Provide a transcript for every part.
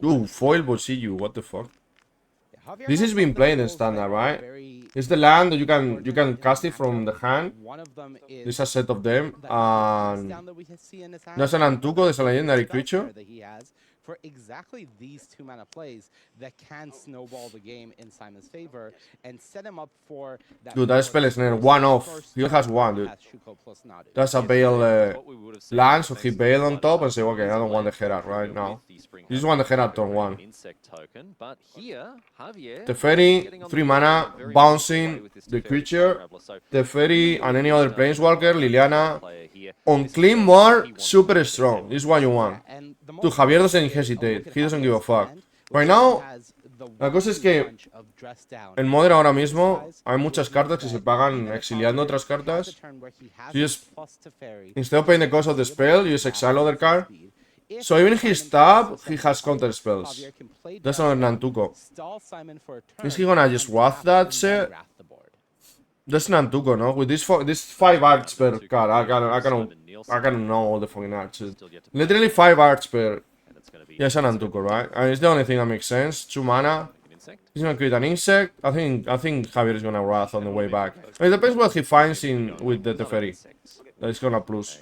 Ooh, foil Bocillo, what the fuck? This has been played in standard, right? It's the land that you can cast it from the hand. There's a set of them, and there's an Antuco, there's a legendary creature. For exactly these 2-mana plays that can snowball the game in Simon's favor and set him up for that. Dude, that spell is near one off. He has one, dude. That's a Bale land, so he Bale on top and say, okay, I don't want the Herald right now. You just want the Herald turn 1. Teferi, 3 mana, bouncing the creature. Teferi and any other Planeswalker, Liliana. On clean board, super strong. This is what you want. Dude, Javier doesn't hesitate. He doesn't give a fuck. Right now, la cosa es que en Modern ahora mismo hay muchas cartas que se pagan exiliando otras cartas. So you just, instead of paying the cost of the spell, you just exile other card. So even if he's tapped, he has counter spells. That's not an Nantuko. Is he gonna just waft that shit? That's an Nantuko, no? With this 5 arts per card, I can know all the fucking arts. Literally 5 arts per. Yeah, it's an Nantuko, right? And it's the only thing that makes sense. 2 mana. He's gonna create an insect. I think Javier is gonna wrath on the way back. It depends what he finds in with the Teferi. That is gonna plus.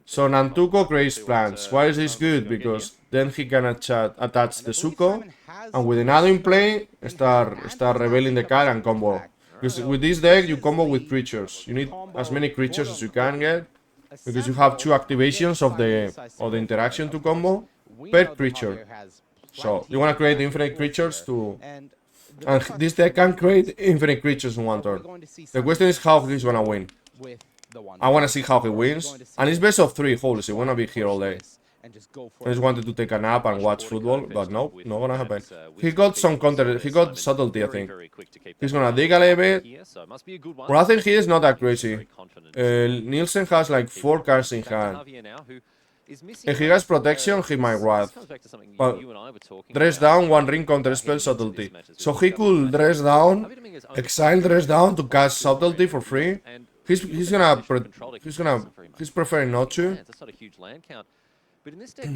So Nantuko creates plants. Why is this good? Because then he can attach the Suko, and with another in play, start revealing the card and combo. Because with this deck, you combo with creatures. You need as many creatures as you can get, because you have 2 activations of the interaction to combo per creature. So you want to create infinite creatures to, and this deck can create infinite creatures in 1 turn. The question is how he's gonna win. I want to see how he wins, and it's best of 3. Holy shit, wanna be here all day. I just wanted to take a nap and watch football, but no, not gonna happen. He got some counter, he got subtlety, I think. He's gonna dig a little bit. Well, I think he is not that crazy. Nielsen has like 4 cards in hand. If he has protection, he might wrath. But dress down, 1 ring, counter spell, subtlety. So he could dress down, exile dress down to cast subtlety for free. He's preferring not to. But in this deck,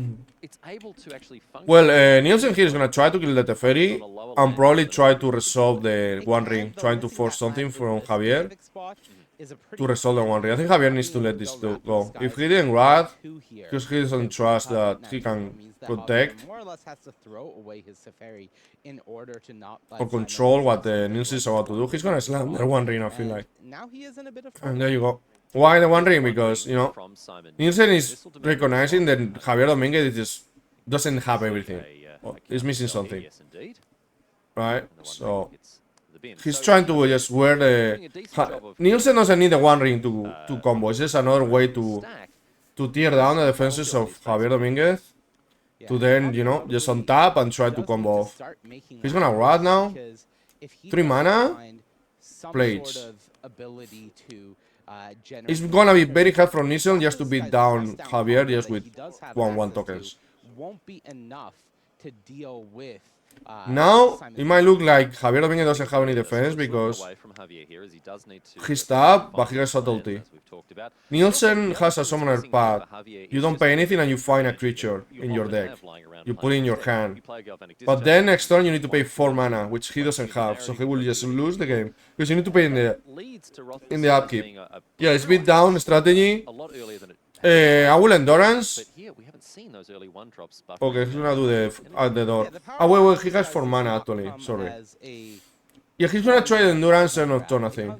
it's able to actually function. Well, Nielsen here is gonna try to kill the Teferi and probably try to resolve the 1 ring, trying to force something from Javier to resolve the 1 ring. I think Javier needs to let this go. If he didn't wrath, because he doesn't trust that he can protect or control what Nielsen is about to do, he's gonna slam the 1 ring, I feel like. And there you go. Why the 1 ring? Because, you know, Nielsen is recognizing that Javier Dominguez just doesn't have everything. He's missing something. Right? So, he's trying to just wear the... Nielsen doesn't need the 1 ring to combo. It's just another way to tear down the defenses of Javier Dominguez. To then, you know, just on tap and try to combo off. He's gonna rot now. 3 mana. Plates. It's gonna be very hard for Nielsen just to beat down Javier just with 1/1 tokens. Now, it might look like Javier Dominguez doesn't have any defense because he's tapped, but he has subtlety. Nielsen has a summoner path. You don't pay anything and you find a creature in your deck. You put it in your hand. But then next turn you need to pay 4 mana, which he doesn't have, so he will just lose the game. Because you need to pay in the upkeep. Yeah, it's beat down strategy. I will endurance. Okay, he's gonna do the at the door. Wait, he has 4 mana actually. Sorry. Yeah, he's gonna try the endurance and Nocturne, I think.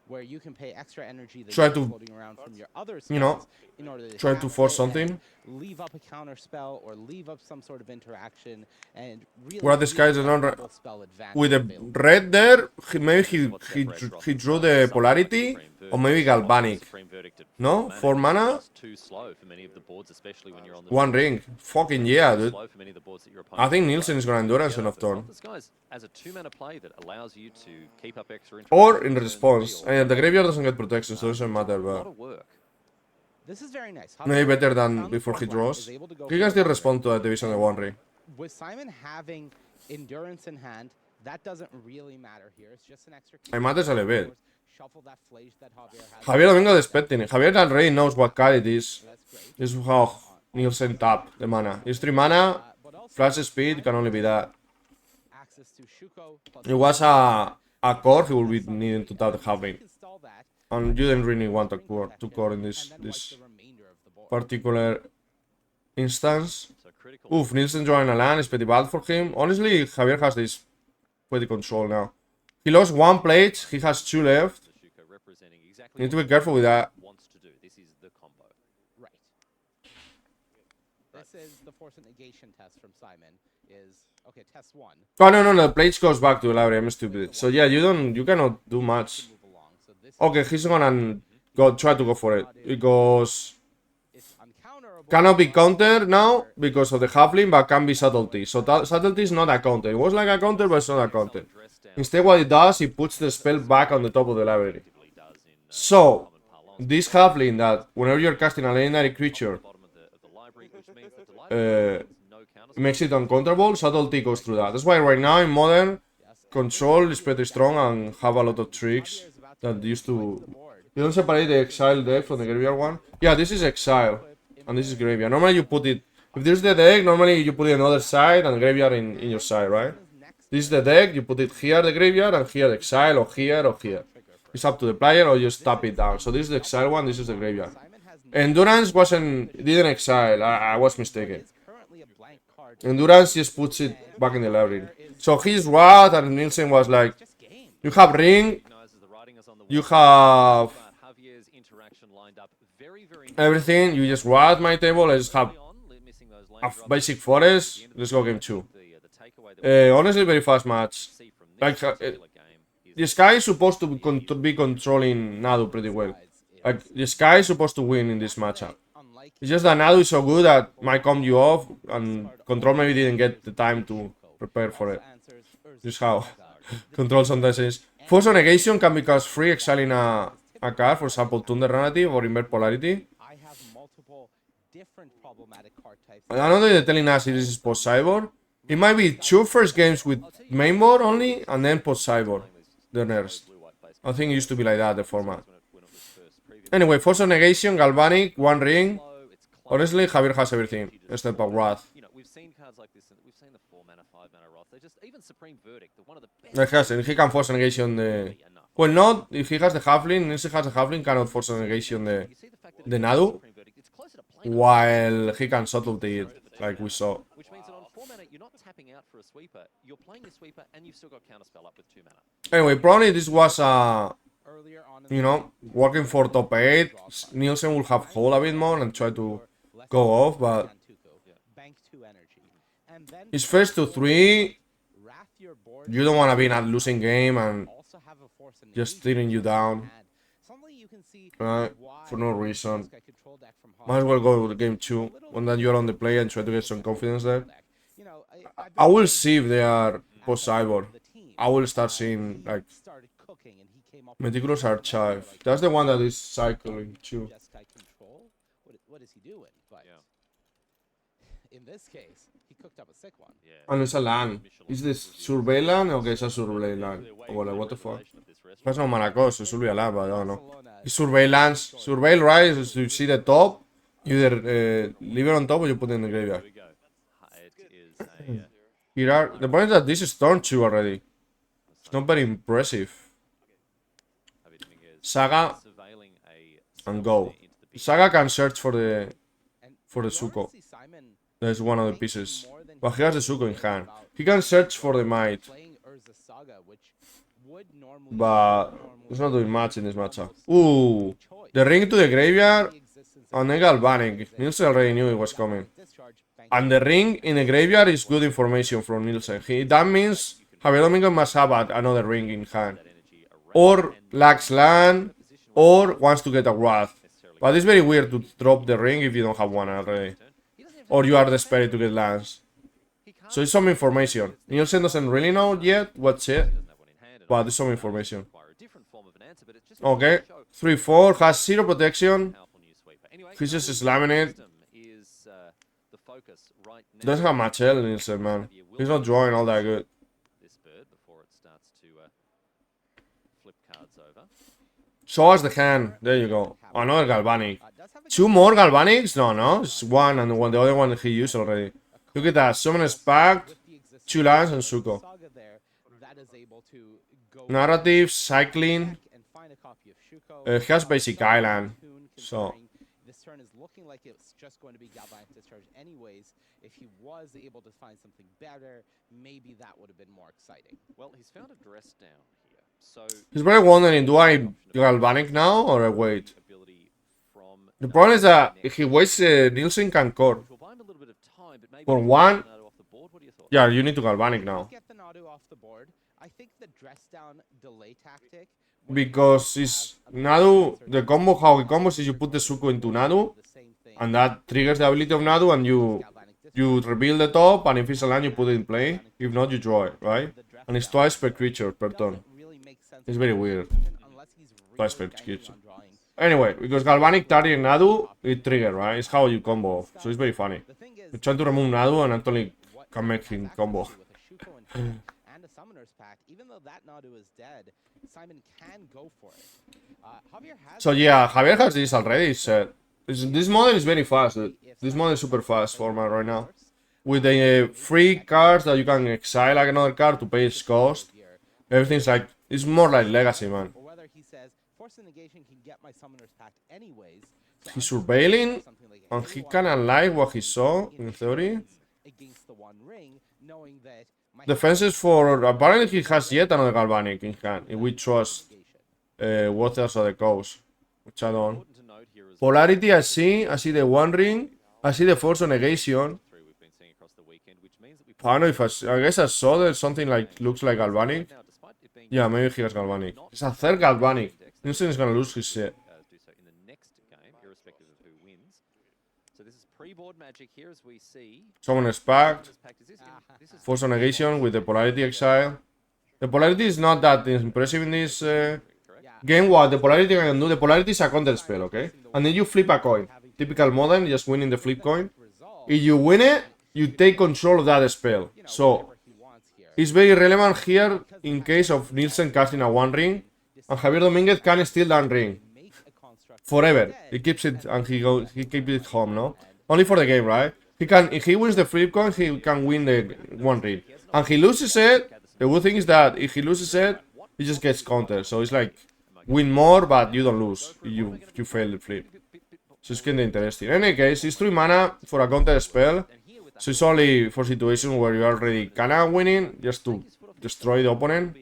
Where you can pay extra energy that try you're to, floating around from your other spells, you know, in order to try to force something. Leave up a counter spell or leave up some sort of interaction and really where this guy is not with the red there. Maybe he drew the polarity or maybe galvanic. No, 4 mana. 1 ring. Fucking yeah, dude. I think Nielsen is gonna endurance enough turn. Or in response. And the graveyard doesn't get protection, so it doesn't matter, but maybe better than before he draws. He can still respond to that division of 1 ring. With Simon having endurance in hand, that doesn't really matter here. It's just an extra. It matters a little bit. Javier Domingo is expecting it. Javier already knows what card it is. This is how Nielsen tap the mana. It's 3 mana, flash speed, can only be that. Access to Shuko, plus It was a core, he will be needing to tap the halfling. install that. And you didn't really want a core to core in this particular instance. Oof, Nielsen drawing a land is pretty bad for him. Honestly, Javier has this pretty control now. He lost 1 plate, he has 2 left. You need to be careful with that. Right. This is the force and negation test from Simon. Is okay. Test 1. Oh no, the plate goes back to the library. I'm stupid. So yeah, you cannot do much. Move along. So this Okay, he's gonna try to go for it because is uncounterable. cannot be countered now because of the halfling, but can be subtlety. So subtlety is not a counter. It was like a counter, but it's not a counter. Instead, what it does, it puts the spell back on the top of the library. So this halfling that whenever you're casting a legendary creature, makes it uncounterable, subtlety goes through that. That's why right now in modern, control is pretty strong and have a lot of tricks that used to. You don't separate the exile deck from the graveyard one. Yeah, this is exile and this is graveyard. Normally you put it, if this is the deck, normally you put it on the other side and graveyard in your side, right? This is the deck, you put it here the graveyard and here the exile, or here or here. It's up to the player, or you just tap it down. So this is the exile one, this is the graveyard. Endurance didn't exile, I was mistaken. Endurance just puts it back in the library. So he's Wrath, and Nielsen was like, you have ring, you have everything, you just Wrath my table, I just have a basic forest, let's go game 2. Honestly, very fast match. Like, Jeskai is supposed to be controlling Nadu pretty well. Like, Jeskai is supposed to win in this matchup. It's just that Nadu is so good that might come you off, and Control maybe didn't get the time to prepare for it. Just how Control sometimes is. Force of Negation can be cast free, exiling a card, for example, Thunder Narrative or Invert Polarity. I don't know if they're telling us if this is post-cyborg. It might be 2 first games with mainboard only, and then post-cyborg, the nerfs. I think it used to be like that, the format. Anyway, Force of Negation, Galvanic, 1 ring. Honestly, Javier has everything, except for Wrath. He can Force of Negation the... Well, not if he has the halfling. If he has the halfling, cannot Force of Negation the Nadu. While he can subtlety it, like we saw. Anyway, probably this was working for top 8. Nielsen will have hold a bit more and try to go off, but it's first to 3. You don't want to be in a losing game and just steering you down, right? For no reason. Might as well go to game 2 when then you're on the play and try to get some confidence there. I will see if they are post-cyborg. I will start seeing like Meticulous Archive. That's the one that is cycling too. What is he doing? But in this case, he cooked up a sick one. And it's a land. Is this surveillance? Okay, it's a surveillance. Oh, like, what the fuck? That's not Maracos, it should be a land, but I don't know. It's surveillance. Surveil, right? So you see the top, you either leave it on top or you put it in the graveyard. Here are, the point is that this is turn 2 already. It's not very impressive. Saga and go. Saga can search for the Suko. That's one of the pieces. But he has the Suko in hand. He can search for the Might. But it's not doing much in this matchup. Ooh, the ring to the graveyard and then Galvanic. Nielsen already knew it was coming. And the ring in the graveyard is good information from Nielsen. That means Javier Domingo must have another ring in hand. Or lacks land, or wants to get a Wrath. But it's very weird to drop the ring if you don't have one already. Or you are desperate to get lands. So it's some information. Nielsen doesn't really know yet what's it, but it's some information. Okay, 3-4, has 0 protection. He's just slamming it. Doesn't have much L, Nielsen, man. He's not drawing all that good. Show us the hand. There you go. Another Galvanic. Two more Galvanics? No. It's one and the other one he used already. Look at that. Summon is packed. 2 lands and Suko. Narrative, cycling. He has basic island. So. This turn is looking like it's just going to be Galvanic Discharge anyways. If he was able to find something better, maybe that would have been more exciting. Well, he's found a dress down here. So He's probably wondering, do I Galvanic now or I wait? The problem is that if he waits, Nielsen can core. For one, yeah, you need to Galvanic now. Get the Nadu off the board. I think the dress down delay tactic. Because it's Nadu, the combo, how it combos is you put the Suko into Nadu, and that triggers the ability of Nadu, and you reveal the top, and if it's a land, you put it in play. If not, you draw it, right? And it's twice per creature per turn. It's very weird. Twice per creature. Anyway, because Galvanic targeting Nadu, it trigger, right? It's how you combo. So it's very funny. You're trying to remove Nadu, and actually can make him combo. And a Summoner's Pact, even though that Nadu is dead, Simon can go for it. So yeah, Javier has this already set. This model is very fast. This model is super fast format right now. With the free cards that you can exile like another card to pay its cost. Everything's like, it's more like Legacy, man. He's surveilling, and he can unlike what he saw, in theory. Defenses for... Apparently he has yet another Galvanic in hand, if we trust Waters of the Coast, which I don't. Polarity, I see the One Ring, I see the Force of Negation. I don't know if I guess I saw there's something like, looks like Galvanic. Yeah, maybe he has Galvanic. It's a third Galvanic. Nielsen is gonna lose his shit. Someone is packed. Force of Negation with the Polarity Exile. The Polarity is not that impressive in this game. What the Polarity can do, the Polarity is a counter spell, okay? And then you flip a coin. Typical modern, just winning the flip coin. If you win it, you take control of that spell. So, it's very relevant here in case of Nielsen casting a One Ring. And Javier Dominguez can steal that ring. Forever. He keeps it and he keeps it home, no? Only for the game, right? He can, if he wins the flip coin, he can win the One Ring. And he loses it. The good thing is that if he loses it, he just gets countered. So it's like win more, but you don't lose. You fail the flip. So it's kind of interesting. In any case, it's 3 mana for a counter spell. So it's only for situations where you're already kinda winning, just to destroy the opponent,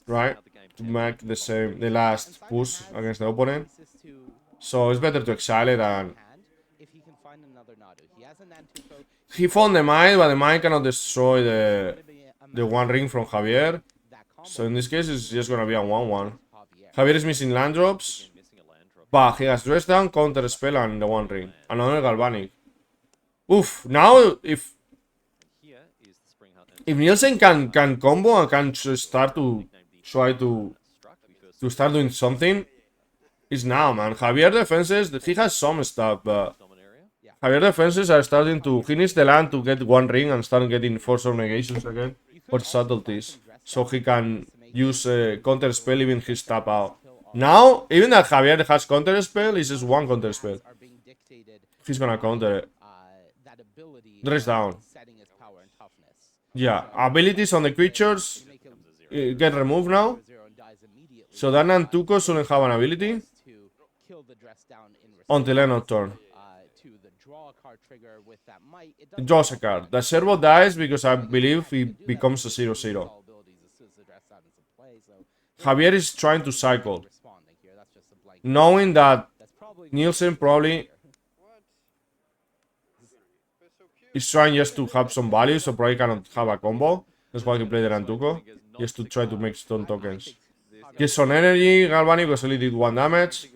right? To make the last push against the opponent. So it's better to exile it and... He found the mine, but the mine cannot destroy the One Ring from Javier. So in this case, it's just gonna be a 1-1. Javier is missing land drops, but he has dress down, counter spell, and the One Ring. Another Galvanic. Oof, now if Nielsen can combo and can start to try to start doing something, it's now, man. Javier defenses, he has some stuff, but Javier defenses are starting to... He needs the land to get One Ring and start getting Force of Negations again, or subtleties, so he can use counter spell even his tap out. Now, even that Javier has counter spell, it's just one counter spell. He's gonna counter it. Dress down. Yeah, abilities on the creatures get removed now. So that Nantuko shouldn't have an ability until end of turn. It draws a card. The servo dies because I believe he becomes a 0-0. Javier is trying to cycle, knowing that Nielsen probably is trying just to have some value, so probably cannot have a combo. That's why he played the Nantuko, just to try to make stone tokens. Gets some energy, Galvanic, because only did 1 damage.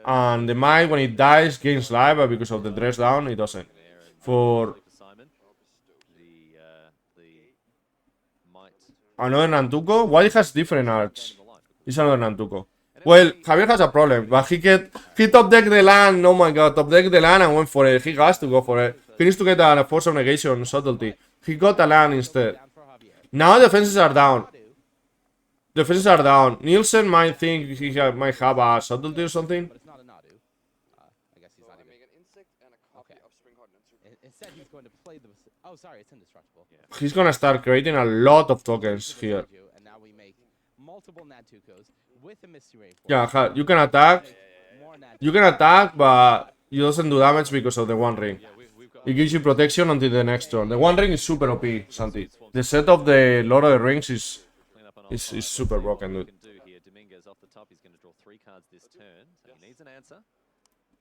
And the Might, when it dies, gains life, but because of the dress down, it doesn't. For another Nantuko? Why it has different arts? It's another Nantuko. Well, Javier has a problem, but he top decked the land. Oh my god, top decked the land and went for it. He has to go for it. He needs to get a Force of Negation subtlety. He got a land instead. Now defenses are down. Defenses are down. Nielsen might think he might have a subtlety or something. But it's not a Nadu. I guess he's not even. Okay. Instead, he's going to play the. Oh, sorry, it's indestructible. He's gonna start creating a lot of tokens here. And now we make multiple Natukos with a Misty Ray. Yeah, you can attack. You can attack, but you doesn't do damage because of the One Ring. It gives you protection until the next turn. The One Ring is super OP, Santi. The set of the Lord of the Rings is super broken, dude.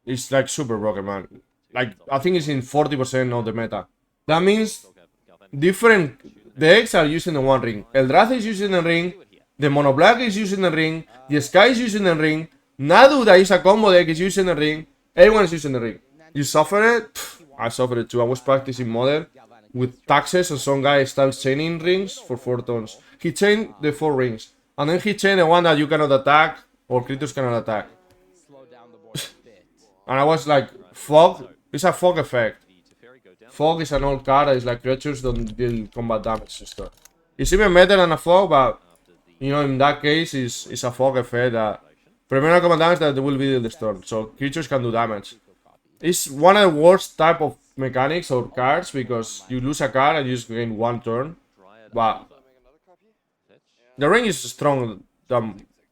It's like super broken, man. Like, I think it's in 40% of the meta. That means different decks are using the One Ring. Eldrazi is using the ring. The Mono Black is using the ring. Jeskai is using the ring. Nadu, that is a combo deck, is using the ring. Everyone is using the ring. You suffer it? Pff, I suffered it too. I was practicing Modern with taxes and some guy starts chaining rings for 4 turns. He chained the 4 rings. And then he chained the one that you cannot attack or creatures cannot attack. And I was like, fog? It's a fog effect. Fog is an old card that is like creatures don't deal combat damage to start. It's even better than a fog, but you know, in that case, it's a fog effect that prevent combat damage that will be dealt this turn. So creatures can do damage. It's one of the worst type of mechanics or cards because you lose a card and you just gain 1 turn. But the ring is strong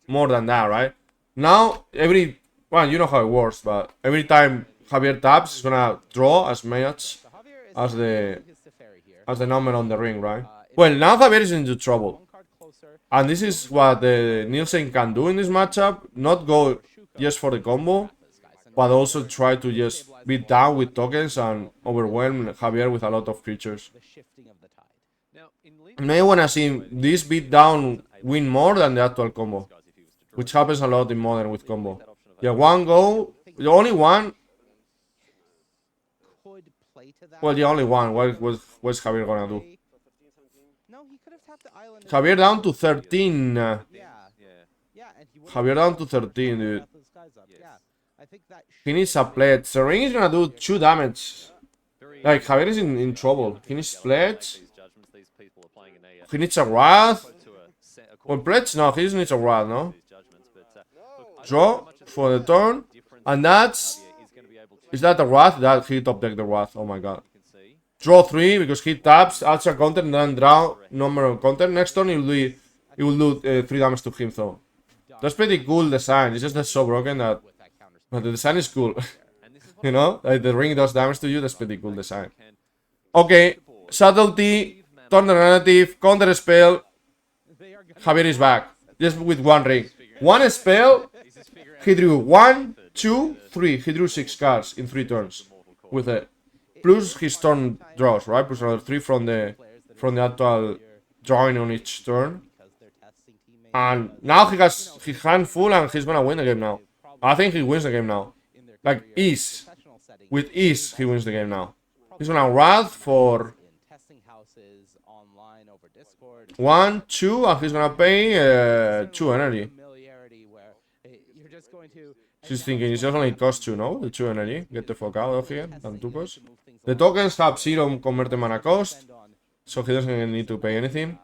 more than that, right? Now, well, you know how it works, but every time Javier taps, he's gonna draw as much as the number on the ring, right? Well, now Javier is into trouble. And this is what the Nielsen can do in this matchup. Not go just for the combo, but also try to just beat down with tokens and overwhelm Javier with a lot of creatures. May wanna see this beat down win more than the actual combo, which happens a lot in Modern with combo. Yeah, one go, the only one. Well, the only one. What's Javier gonna do? Javier down to 13. Javier down to 13, dude. He needs a pledge. The ring is gonna do 2 damage. Like, Javier is in trouble. He needs pledge. He needs a wrath. Well, pledge? No, he just needs a wrath, no? Draw for the turn. And that's... Is that the wrath? That he top deck the wrath. Oh my god. Draw 3 because he taps, adds a counter, and then draw number of counter. Next turn, it will do 3 damage to him, though. That's pretty cool design. It's just that's so broken that... But the design is cool. You know? Like the ring does damage to you, that's pretty cool design. Okay. Subtlety, turn alternative, counter spell. Javier is back. Just with 1 ring. 1 spell. He drew 1, 2, 3. He drew 6 cards in 3 turns. With it. Plus his turn draws, right? Plus another 3 from the actual drawing on each turn. And now he has his hand full and he's gonna win the game now. I think he wins the game now. Like ease. With ease he wins the game now. He's gonna wrath for 1, 2, and he's gonna pay 2 energy. She's thinking it's just only cost 2, no? The 2 energy. Get the fuck out of here. Tantupos. The tokens have 0 converted mana cost, so he doesn't need to pay anything.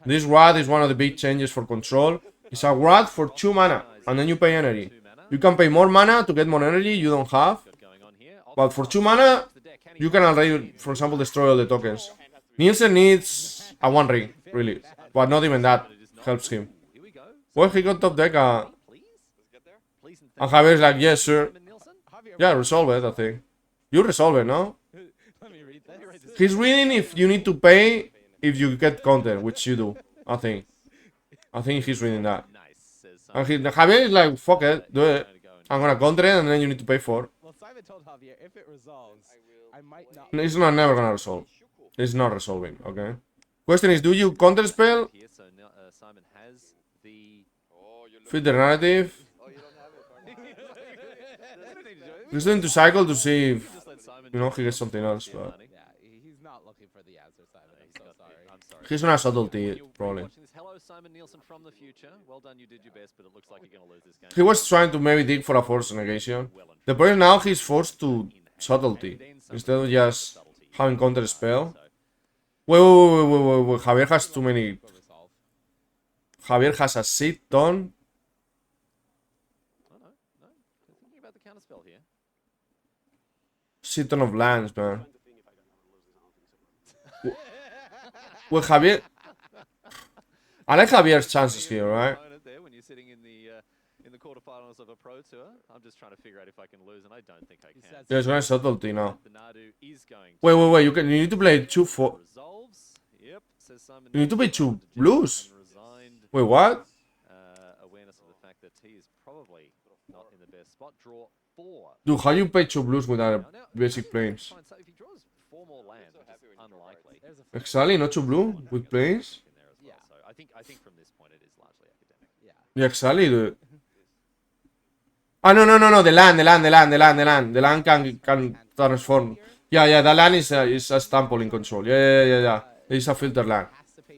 This wrath is one of the big changes for control. It's a wrath for 2 mana, and then you pay energy. You can pay more mana to get more energy you don't have. But for 2 mana, you can already, for example, destroy all the tokens. Nielsen needs a 1 ring, really. But not even that helps him. Well, he got top deck and Javier's like, yes, sir. Yeah, resolve it, I think. You resolve it, no? He's reading if you need to pay if you get content, which you do, I think. I think he's reading that. And Javier is like, fuck it, do it. I'm gonna counter it and then you need to pay for it. It's never gonna resolve. It's not resolving, okay? Question is, do you counter spell? Fit the narrative. He's going to cycle to see if, you know, he gets something else, but... He's gonna subtlety, probably. He was trying to maybe dig for a force negation. The point now he's forced to subtlety, instead of just having counter spell. Wait, Javier has too many... Javier has a shit ton. Oh, no, no. Thinking about the counterspell here. Shit ton of lands, man. Well, Javier... I like Javier's chances here, right? There when you're sitting in the quarterfinals of a pro tour. I'm just trying to figure out if I can lose, and I don't think I can. Yeah, it's gonna subtlety now. The Nadu is going Wait. You need to play 2 4. resolves. Yep, says Simon. You need to play 2 blues. Wait, what? Awareness of the fact that he is probably not in the best spot. Draw 4. Dude, how you play 2 blues without basic planes? If he draws 4 more lands, which is unlikely. Exactly, not 2 blue with planes? Yeah. So I think from this point it is largely academic. Yeah, exactly, dude. Ah, no. The land can transform. Yeah, that land is a stample in control. Yeah. It's a filter land.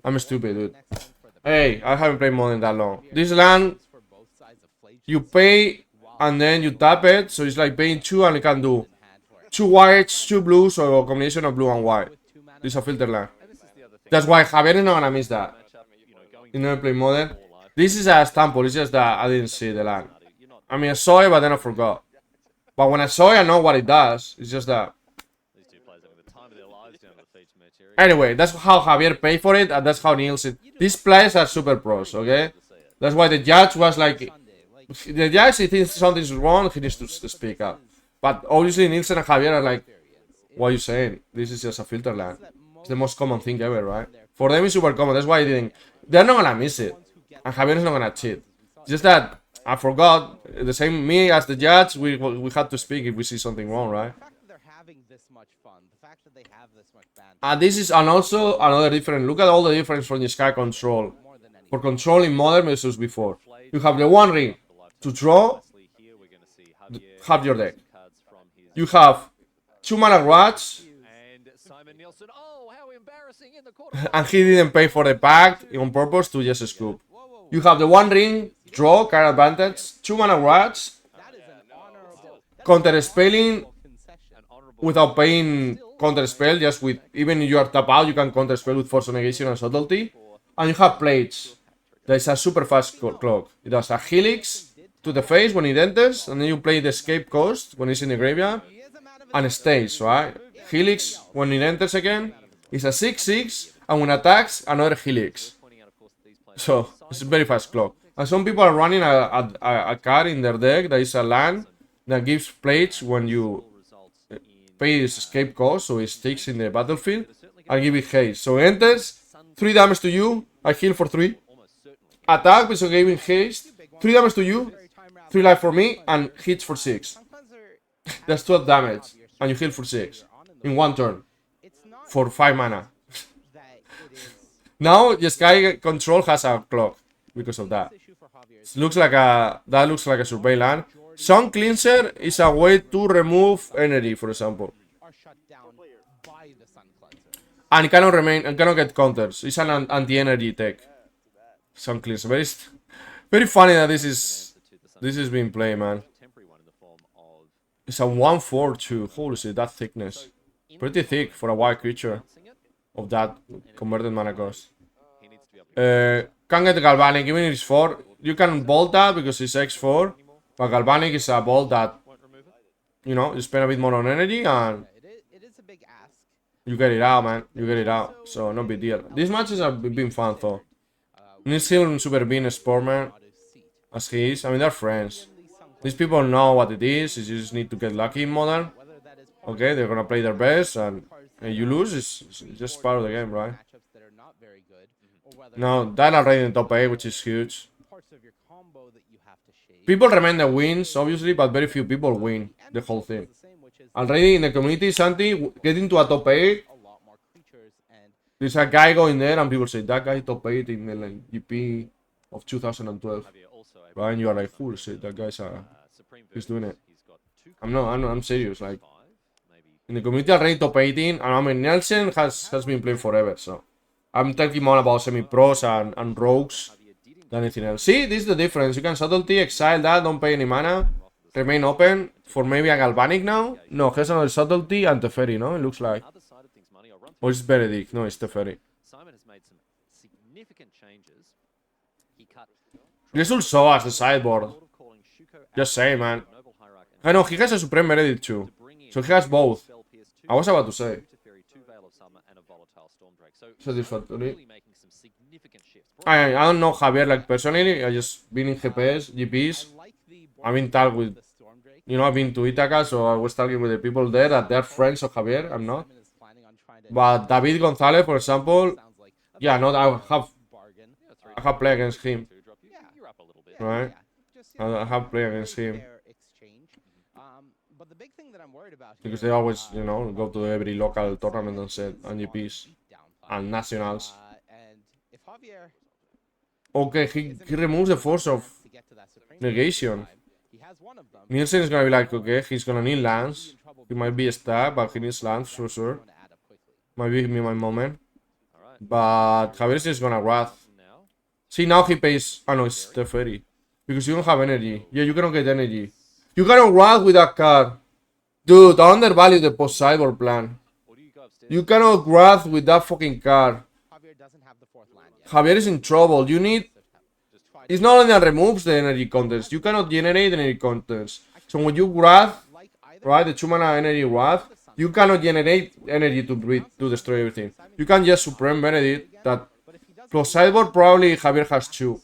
I'm stupid, dude. Hey, I haven't played more than that long. This land, you pay and then you tap it, so it's like paying 2 and it can do 2 whites, 2 blues, or a combination of blue and white. This is a filter land. That's why Javier is not gonna miss that. You never play modern. This is a stample, it's just that I didn't see the land. I mean, I saw it, but then I forgot. But when I saw it, I know what it does. It's just that. Anyway, that's how Javier paid for it, and that's how Nielsen. These players are super pros, okay? That's why the judge was like, the judge, he thinks something's wrong, he needs to speak up. But obviously, Nielsen and Javier are like, what are you saying? This is just a filter land. It's the most common thing ever, right? For them, it's super common. That's why I didn't. They're not gonna miss it, and Javier is not gonna cheat. Just that I forgot. The same me as the judge. We had to speak if we see something wrong, right? And this is also another difference. Look at all the difference from Jeskai control. For controlling modern versus before. You have the 1 ring to draw, have your deck. You have 2 mana rats, and he didn't pay for the pact on purpose to just scoop. You have the 1 ring, draw, card advantage, 2 mana rats, counter spelling without paying counter spell, just with, even if you are tap out, you can counter spell with force of negation and subtlety. And you have plates. There is a super fast clock. It does a helix to the face when it enters, and then you play the escape cost when it's in the graveyard, and it stays, right? Helix when it enters again is a 6/6, and when it attacks, another helix. So it's a very fast clock. And some people are running a card in their deck that is a land that gives plates when you pay its escape cost, so it sticks in the battlefield, and give it haste. So it enters, 3 damage to you, I heal for 3. Attack with giving haste, 3 damage to you, 3 life for me, and hits for 6. That's 12 damage, and you heal for 6 in 1 turn for 5 mana. Now Jeskai control has a clock because of that. It looks like a survey land. Sun Cleanser is a way to remove energy, for example. And it cannot get counters. It's an anti-energy tech. Sun Cleanser. Very funny that this is being played, man. It's a 1/4/2. Holy shit, that thickness. Pretty thick for a white creature of that converted mana cost. Can't get Galvanic, even if it's 4. You can bolt that because it's X4. But Galvanic is a bolt that, you know, you spend a bit more on energy and you get it out, man. You get it out. So, no big deal. These matches have been fun, though. Needs him super being a sportman, as he is. I mean, they're friends. These people know what it is. You just need to get lucky in Modern. Okay, they're gonna play their best, and you lose. It's just part of the game, right? Now, that already in top 8, which is huge. People remember the wins, obviously, but very few people win the whole thing. Already in the community, Santi, getting to a top 8. There's a guy going there, and people say, that guy top 8 in the GP of 2012. Right? And you are like, holy shit, that guy's he's doing it. I'm serious. Like, in the community already top 18, and I mean, Nelson has been playing forever, so. I'm talking more about semi-pros and rogues than anything else. See, this is the difference. You can subtlety, exile that, don't pay any mana, remain open for maybe a Galvanic now. No, he has another subtlety and Teferi, no? It looks like. Or it's Benedict. No, it's Teferi. Simon has made some significant changes This will show us the sideboard. Just saying, man. I know, he has a Supreme Meredith too. So he has both. I was about to say. Satisfactory. I don't know Javier like personally. I just been in GPS, GPs. I've been talking with, I've been to Ithaca, so I was talking with the people there that they're friends of Javier. I'm not. But David Gonzalez, for example, yeah, no, I have played against him. Right? I have played against him. Because they always, go to every local tournament and set and GPs and nationals. Okay, he removes the force of negation. Nielsen is gonna be like, okay, he's gonna need lands. He might be stuck, but he needs lands for sure. Might be my moment. But Javier is just gonna wrath. See, now he pays. Oh no, it's the ferry. Because you don't have energy. Yeah, you cannot get energy. You cannot wrath with that card. Dude, I undervalue the post-sideboard plan. You cannot wrath with that fucking card. Javier is in trouble. You need... It's not only that removes the energy contents. You cannot generate energy contents. So when you wrath, right, the 2-mana energy wrath, you cannot generate energy to destroy everything. You can just Supreme Benedict that... Plus sideboard, probably Javier has 2.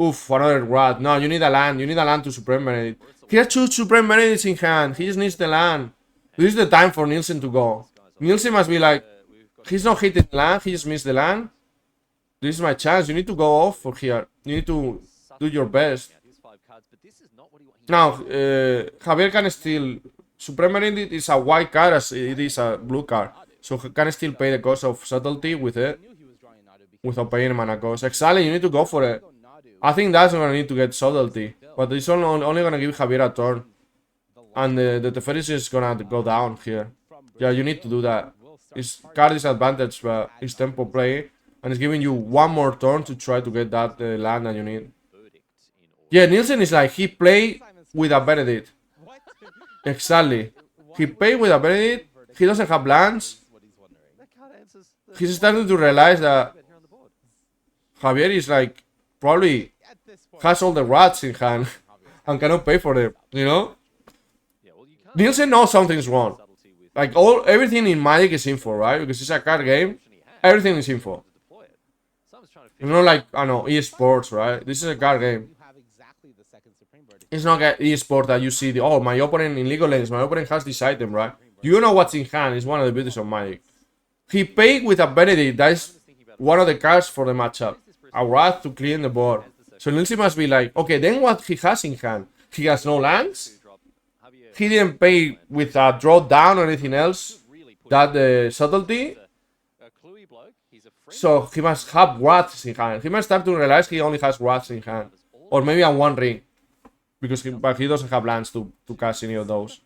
Oof, another wrath. No, you need a land. You need a land to Supreme Benedict. He has 2 Supreme Benedicts in hand. He just needs the land. This is the time for Nielsen to go. Nielsen must be like, he's not hitting the land, he just missed the land. This is my chance. You need to go off for here. You need to do your best. Now, Javier can still... Supreme Benedict is a white card as it is a blue card. So he can still pay the cost of subtlety with it. Without paying mana cost. Exactly, you need to go for it. I think that's gonna need to get subtlety. But it's only gonna give Javier a turn. And the Teferi is gonna go down here. Yeah, you need to do that. His card disadvantage, but it's tempo play. And it's giving you one more turn to try to get that land that you need. Yeah, Nielsen is like, he played with a Benedict. Exactly. He played with a Benedict. He doesn't have lands. He's starting to realize that Javier is like, probably has all the rats in hand and cannot pay for them, Nielsen knows something's wrong. Like, everything in Magic is info, right? Because it's a card game. Everything is info. It's not like, I know, eSports, right? This is a card game. It's not like eSports that you see my opponent in League of Legends, my opponent has this item, right? You know what's in hand. It's one of the beauties of Magic. He paid with a Benedict. That is one of the cards for the matchup. A Wrath to clean the board. So Nielsen must be like, okay, then what he has in hand? He has no lands. He didn't pay with a draw down or anything else. That subtlety. So he must have Wraths in hand. He must start to realize he only has Wraths in hand. Or maybe a One Ring. Because he doesn't have lands to cast any of those.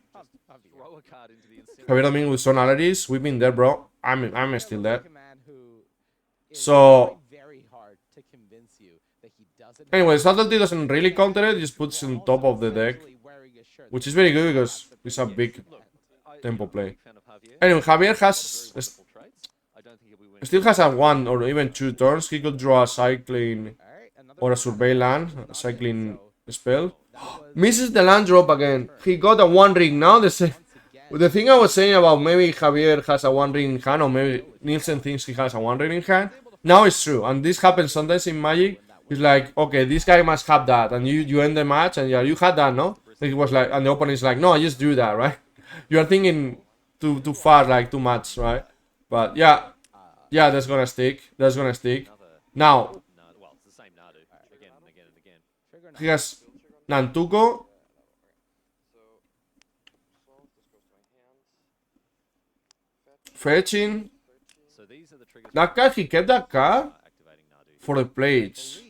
Javier Dominguez with some allergies. We've been there, bro. I'm still there. So... Anyway, subtlety doesn't really counter it. Just puts on top of the deck. Which is very good because it's a big tempo play. Anyway, Javier still has a 1 or even 2 turns. He could draw a cycling or a survey land, a cycling spell. Misses the land drop again. He got a 1 ring now. The thing I was saying about maybe Javier has a 1 ring in hand, or maybe Nielsen thinks he has a 1 ring in hand. Now it's true, and this happens sometimes in Magic. It's like, okay, this guy must have that, and you end the match, and yeah, you had that, no? It was like, and the opponent is like, no, I just drew that, right? You are thinking too far, like too much, right? But yeah, that's gonna stick. That's gonna stick. Now, he has Nantuko. Fetching. That card, he kept that card for the plates.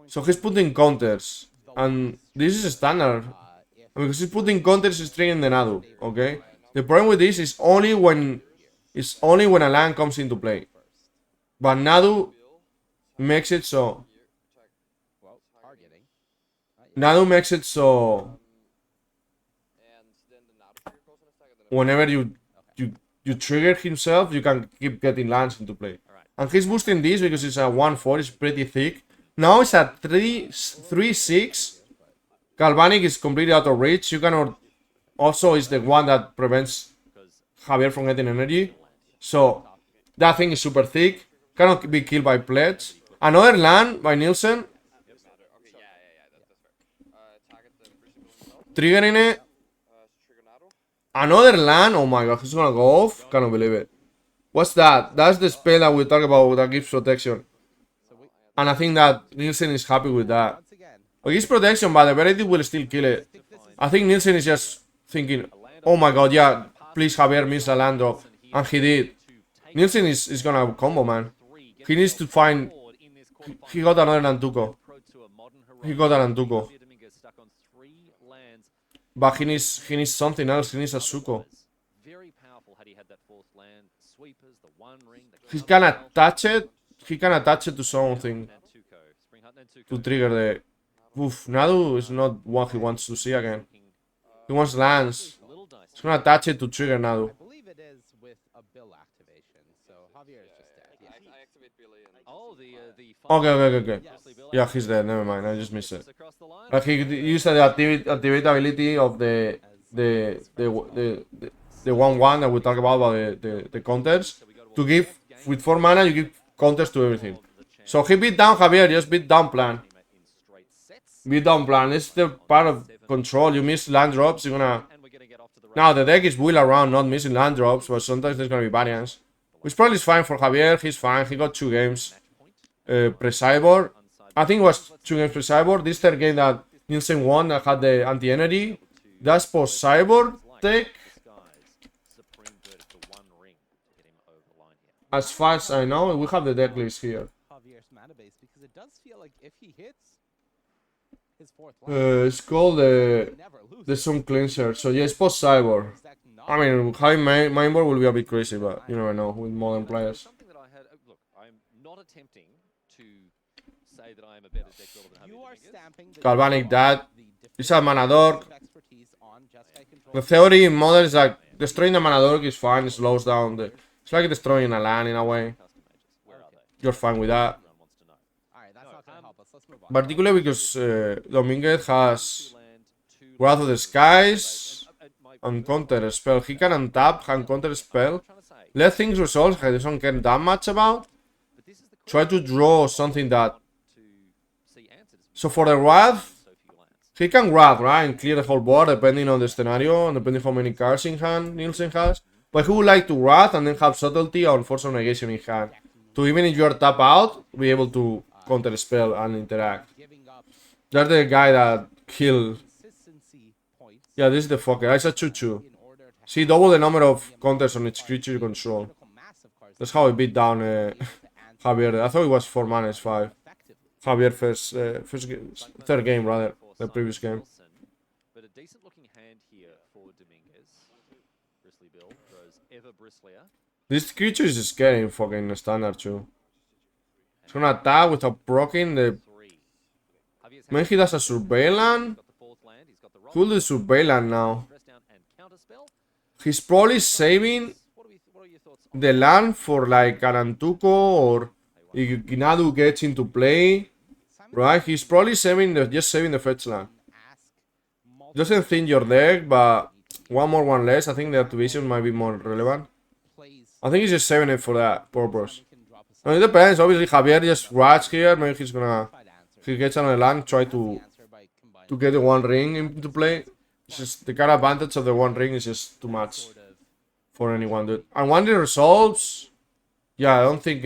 So he's putting counters. And this is standard. Because he's putting counters, he's triggering the Nadu. Okay? The problem with this is only when a land comes into play. But Nadu makes it so. Nadu makes it so. Whenever you trigger himself, you can keep getting lands into play. And he's boosting this because it's a 1-4, it's pretty thick. Now it's at 3-6. Galvanic is completely out of reach. You cannot. Also, is the one that prevents Javier from getting energy. So, that thing is super thick. Cannot be killed by Pledge. Another land by Nielsen. Triggering it. Another land. Oh my god, he's gonna go off. Cannot believe it. What's that? That's the spell that we talk about that gives protection. And I think that Nielsen is happy with that. It gives protection, but the Verdict will still kill it. I think Nielsen is just thinking, oh my god, yeah, please Javier miss a land drop. And he did. Nielsen is gonna combo, man. He needs to find. He got another Nantuko. He got an Nantuko. But he needs something else. He needs a Suko. He can attach it. He can attach it to something to trigger the. Oof, Nadu is not what he wants to see again. He wants lands. He's gonna attach it to trigger Nadu. I believe it is with a bill activation. So Javier is just dead. Yeah. I activate Billy and Okay. Yeah, he's dead. Never mind. I just missed it. Like he used the activate ability of the 1-1 that we talk about the counters to give with 4 mana. You give counters to everything. So he beat down Javier. Just beat down plan. Beat down plan. It's the part of control. You miss land drops. You're gonna. Now the deck is wheel around, not missing land drops, but sometimes there's gonna be variance. Which probably is fine for Javier. He's fine. He got 2 games. Pre-cyborg. I think it was 2 games pre-cyborg. This third game that Nielsen won that had the anti-energy. That's post-cyborg deck. As far as I know, we have the deck list here. Javier's mana base, because it does feel like if he hits his 4th line, It's called the Sun Cleanser. So yeah, it's post-cyborg. I mean, having mainboard will be a bit crazy, but you never know with modern players. something that I had. Look, I'm not attempting to say that I am a better deck builder than you Javier are Dominguez. stamping the Galvanic that. It's a mana dork. expertise on Jeskai control. The theory in modern is like destroying the mana dork is fine. It slows down the. It's like destroying a land in a way. Custom mages, where are they? You're fine with that. Everyone wants to know. Alright, that's not gonna help us. Let's move on. Particularly because Dominguez has Wrath of the Skies and counter spell. He can untap and counter spell. Let things resolve. He doesn't care that much about. Try to draw something that. So for the Wrath, he can Wrath, right? And clear the whole board depending on the scenario and depending how many cards in hand Nielsen has. But he would like to Wrath and then have Subtlety or Force of Negation in hand. To even if you're tap out, be able to counter spell and interact. That's the guy that killed. Yeah, this is the fucker. It's a 2-2. See, double the number of counters on each creature you control. That's how I beat down Javier. I thought it was 4 mana, it's 5. Javier third game rather, the previous game. But a decent looking hand here for Dominguez. Bristly Bill grows ever bristlier. This creature is scary in fucking standard too. It's gonna attack without proccing the. Maybe he does a surveillance. Who'll do surveillance now? He's probably saving the land for like Antuko or if Nadu gets into play. Right? He's probably saving just saving the fetch land. Doesn't think your deck, but one more, one less. I think the activation might be more relevant. I think he's just saving it for that purpose. I mean, it depends. Obviously, Javier just rats here. Maybe he's gonna. If he gets another land, try to get the 1 ring into play. It's just the card advantage of the 1 ring is just too much for anyone, dude. And when it resolves, yeah, I don't think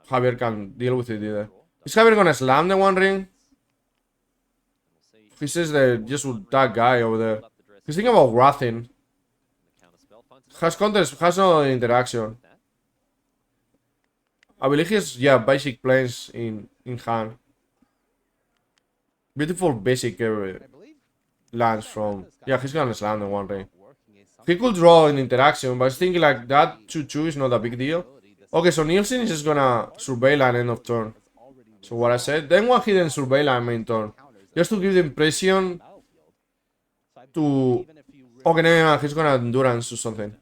Javier can deal with it either. Is Javier gonna slam the 1 ring? He says that just with that guy over there. He's thinking about wrathing. Has counters, has no interaction. I believe he has, yeah, basic planes in hand. Beautiful basic lands from. Yeah, he's gonna slam the 1 ring. He could draw an interaction, but I was thinking like that 2-2 is not a big deal. Okay, so Nielsen is just gonna surveil an end of turn. So what I said, then one hidden surveil and main turn. Just to give the impression to. Okay, no, he's gonna endurance or something.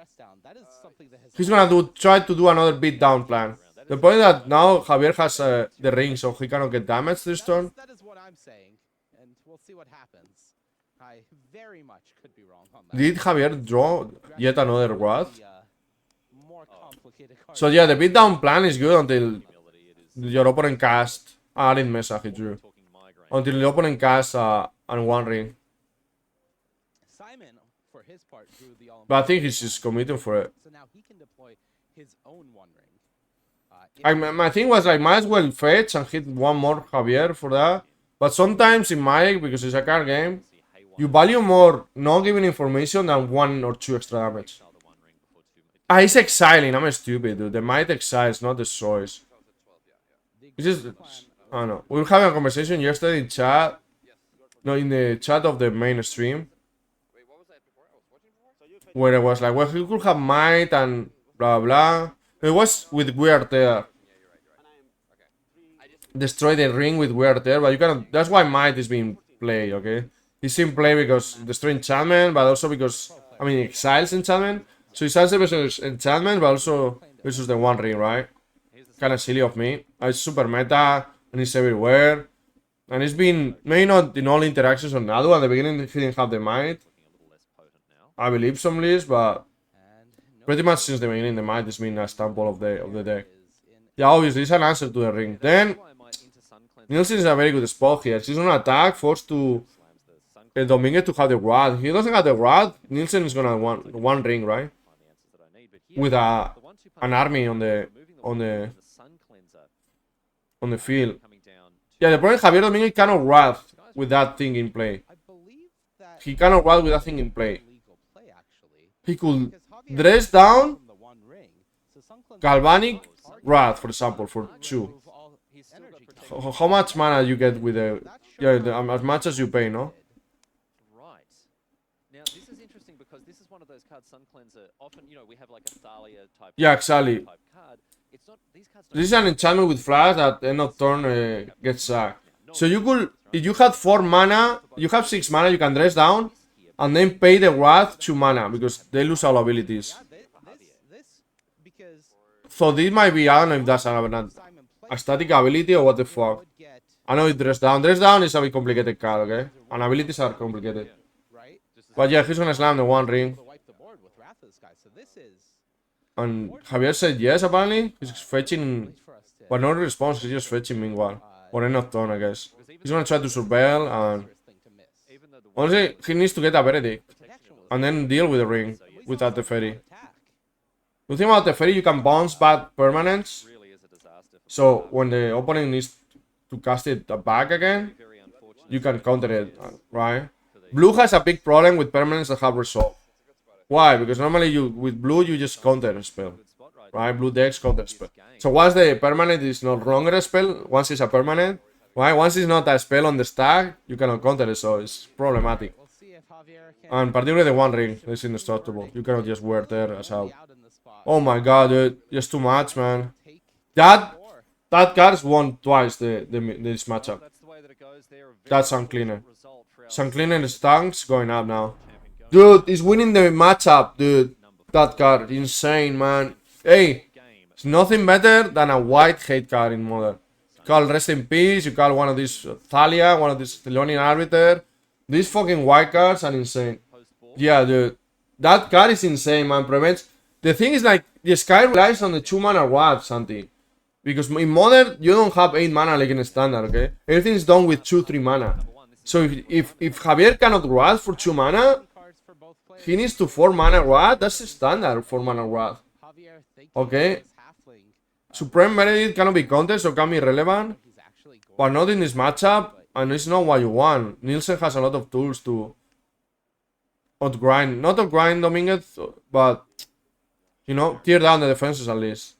press down. That is something that has He's gonna try to do another beat down plan. The point that now Javier has the ring, so he cannot get damaged this turn. That is what I'm saying, and we'll see what happens. I very much could be wrong on that. Did Javier draw yet another Wrath? More complicated card. So yeah, the beat down plan is good until your opponent casts Arid Mesa he drew. Until the opponent casts and one ring. Simon, for his part, drew the all. But I think he's just committing for it. So now he can deploy his own one ring. My thing was like, might as well fetch and hit one more Javier for that. But sometimes in Magic, because it's a card game, you value more not giving information than 1 or 2 extra damage. Ah, he's exiling. I'm stupid, dude. The might exiles, not destroys. It's just, I don't know. We were having a conversation yesterday in chat. No, in the chat of the main stream. Where it was like, well, he could have might and blah blah. It was with weird there. Destroy the ring with weird there, but you cannot. That's why might is being played, okay? It's in play because destroy enchantment, but also because, I mean, exiles enchantment. So it's answer versus enchantment, but also versus the one ring, right? Kinda silly of me. It's super meta, and it's everywhere. And it's been, maybe not in all interactions on Nadu. At the beginning, he didn't have the might. I believe some lists, but pretty much since the beginning, the might has been a staple of the deck. Yeah, obviously, it's an answer to the ring. Then, Nielsen is a very good spot here. She's on attack, forced to Dominguez to have the Wrath. If he doesn't have the Wrath, Nielsen is gonna want one ring, right? With an army on the field. Yeah, the problem is Javier Dominguez cannot Wrath with that thing in play. He cannot Wrath with that thing in play. He could dress down Galvanic Wrath, for example, for 2. How much mana you get with the... Yeah, as much as you pay, no? Right. Now, this is interesting because this is one of those cards, Sun Cleanser. Often, you know, we have like a Thalia type... Yeah, exactly. Type card. It's not, these cards This is an enchantment with flash that end of turn gets sacked. So you could... If you had 4 mana, you have 6 mana, you can dress down and then pay the Wrath 2 mana because they lose all abilities. So this might be, I don't know if that's a static ability or what the fuck. I know it dress down. Dress down is a bit complicated card, okay? And abilities are complicated. But yeah, he's gonna slam the one ring. And Javier said yes, apparently. He's fetching... But no response, he's just fetching meanwhile. Or end of turn, I guess. He's gonna try to surveil and... Honestly, he needs to get a verdict. And then deal with the ring without the Teferi. The thing about the Teferi, you can bounce back permanents. So when the opponent needs to cast it back again, you can counter it, right? Blue has a big problem with permanents that have resolve. Why? Because normally with blue you just counter a spell, right? Blue decks counter a spell. So once the permanent is no longer a spell, once it's a permanent, right? Once it's not a spell on the stack, you cannot counter it, so it's problematic. And particularly the one ring is indestructible. You cannot just wear there as out. Oh my god, dude, just too much, man. That card's won twice this matchup. That's Suncleaner. Suncleaner stunks going up now. Dude, he's winning the matchup, dude. That card, insane, man. Hey, it's nothing better than a white hate card in Modern. You call Rest in Peace, you call one of these Thalia, one of these Thelonian Arbiter. These fucking white cards are insane. Yeah, dude. That card is insane, man. Prevents... The thing is, like, Jeskai relies on the 2 mana Wrath, Santi. Because in Modern, you don't have 8 mana like in Standard, okay? Everything is done with 2-3 mana. So if Javier cannot Wrath for 2 mana, he needs to 4 mana Wrath. That's the standard 4 mana Wrath. Okay? Supreme Benedict cannot be countered, so can be relevant. But not in this matchup, and it's not what you want. Nielsen has a lot of tools to outgrind. Not outgrind Dominguez, but, you know, tear down the defenses at least.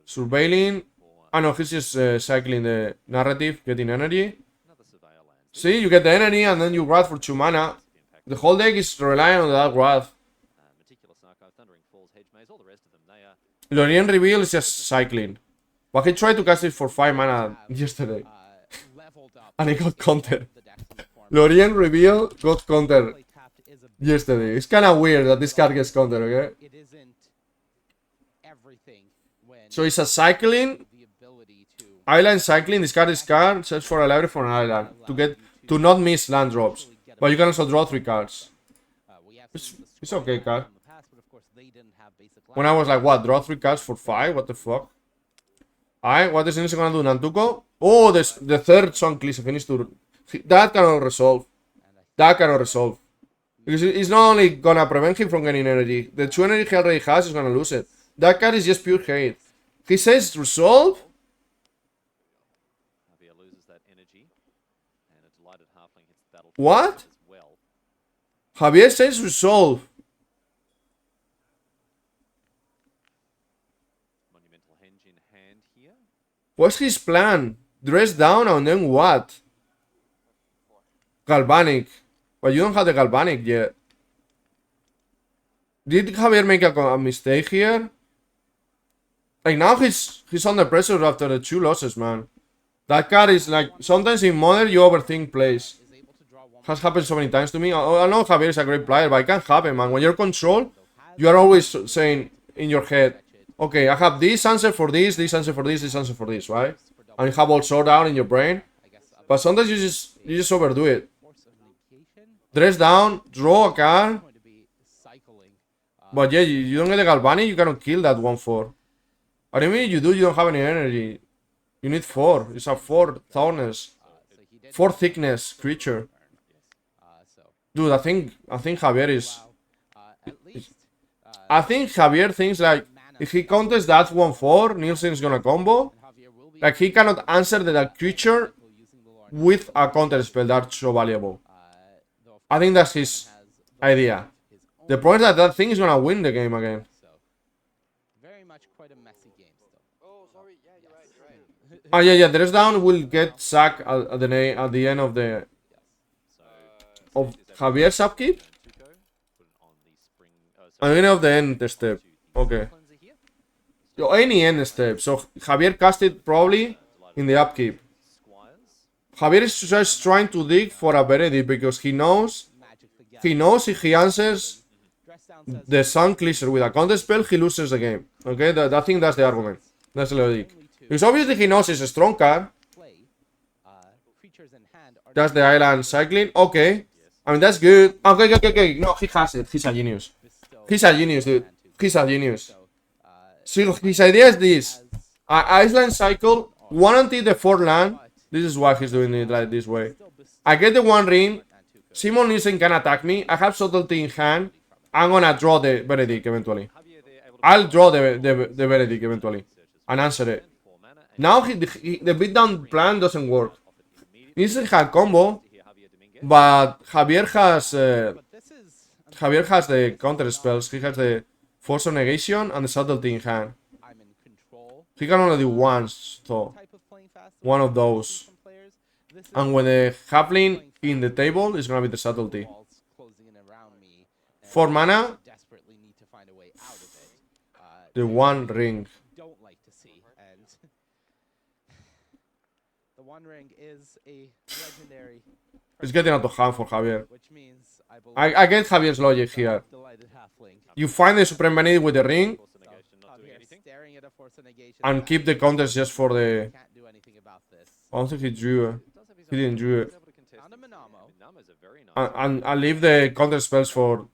Surveilling. I know he's just cycling the narrative, getting energy. See, you get the energy and then you Wrath for 2 mana. The whole deck is relying on that Wrath. Lorien Reveal is just cycling. But he tried to cast it for 5 mana yesterday. And he got countered. Lorien Reveal got countered yesterday. It's kind of weird that this card gets countered, okay? everything when So it's a cycling, the ability to island cycling, discard this card, search for a library for an island. To not miss land drops. But you can also draw 3 cards. we have It's okay, card. in the past, but of course they didn't have basic When I was like, what, draw 3 cards for 5? What the fuck? Alright, what is Nilsen gonna do? Nantuko? Oh, the third Sun Cliff finished to... That cannot resolve. That cannot resolve. Because it's not only gonna prevent him from getting energy. The 2 energy he already has is gonna lose it. That card is just pure hate. He says resolve? Javier loses that energy, and a delighted halfling hits the battle. What? As well. Javier says resolve. Monumental Henge in hand here. What's his plan? Dress down and then what? Galvanic. But you don't have the Galvanic yet. Did Javier make a mistake here? Like now he's under pressure after the 2 losses, man. That card is like, sometimes in Modern you overthink plays. is able to draw one Has happened so many times to me. I know Javier is a great player, but it can't happen, man. When you're control, you are always saying in your head, okay, I have this answer for this answer for this answer for this, right? And you have all sorted out in your brain. I guess But sometimes you just overdo it. force of negation Dress down, draw a card. going to be cycling. But yeah, you don't get the Galvanic, you cannot kill that 1/4. What do you mean you do? You don't have any energy. You need 4. It's a 4 toughness, So he did 4 thickness creature. so Dude, I think Javier is. at least I think Javier thinks like if he contests that 1/4, Nielsen's gonna combo. Javier will be Like he cannot answer that creature using the Lord. with a counter spell that's so valuable. Though I think that's his idea. his own, The point is that thing is gonna win the game again. so very much quite a messy game still. Oh, sorry. Yeah, you're right. Yeah. Dress down will get sacked at the end of the Javier's upkeep. Tuco, put it on the spring. At the end of the end step. Okay. Cleanser here. So any end step. So Javier cast it probably in the upkeep. Squires. Javier is just trying to dig for a Benedict because he knows if he answers Dress down says the Sun Clipper with a counter spell, he loses the game. Okay, I think that's the argument. That's the logic. Because obviously he knows it's a strong card. play creatures in hand are That's the island cycling. Okay. I mean, that's good. Okay. No, he has it. He's a genius. He's a genius, dude. He's a genius. So his idea is this. Island cycle, 1 until the 4th land. This is why he's doing it like this way. I get the 1 ring. Simon Nielsen can attack me. I have subtlety in hand. I'm gonna draw the Benedict eventually. Javier there able to I'll draw the Benedict eventually and answer it. 4 mana. And Now the beatdown plan doesn't work. Nielsen had combo, here Javier Dominguez. but this is Javier has the counter spells. He has the force of negation and the subtlety in hand. I'm in control He can only do once, so type of playing fast. one of those. Some players. This is And when the halfling in the table is gonna be the subtlety. walls closing in around me. And 4 mana, desperately need to find a way out of it. the 1 ring. Don't like to see, and the One Ring is a legendary, It's getting out of hand for Javier. which means I believe I get Javier's logic here. delighted halfling. You find the Supreme Benedict with the ring Force of negation not doing Javier anything. staring at a force of negation. and keep the counters just for the. Can't do anything about this. I don't think he drew. Does have his He own didn't drew it. able to contest Found a it. Minamo. Minamo's a very nice. And leave the counter spells for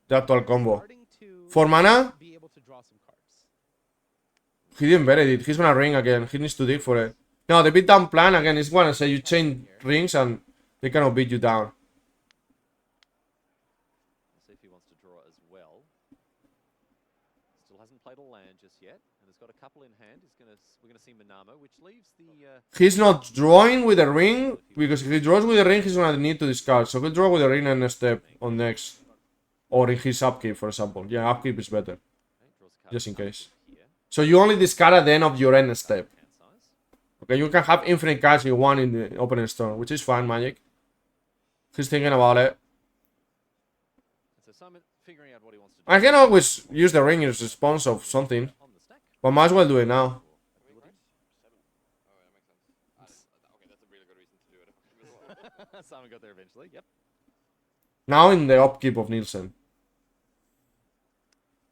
the actual combo. Starting to 4 mana, be able to draw some cards. he didn't Benedict. He's gonna ring again. He needs to dig for it. No, the beatdown plan again is gonna say you change rings and they cannot beat you down. Let's see if he wants to draw as well. Still hasn't played a land just yet, and has got a couple in hand. We're gonna see Minamo, which leaves the. He's not drawing with the ring because if he draws with the ring, he's gonna need to discard. So he'll draw with the ring and a step on next, or in his upkeep, for example. Yeah, upkeep is better, Draws a card just in case. here. So you only discard at the end of your end step. Hand size. Okay, you can have infinite cards you want in the opening stone, which is fine, Magic. He's thinking about it. So Simon figuring out what he wants to do I can always use the ring in response of something, on the stack. but might as well do it now. Simon got there eventually. Yep. Now in the upkeep of Nielsen.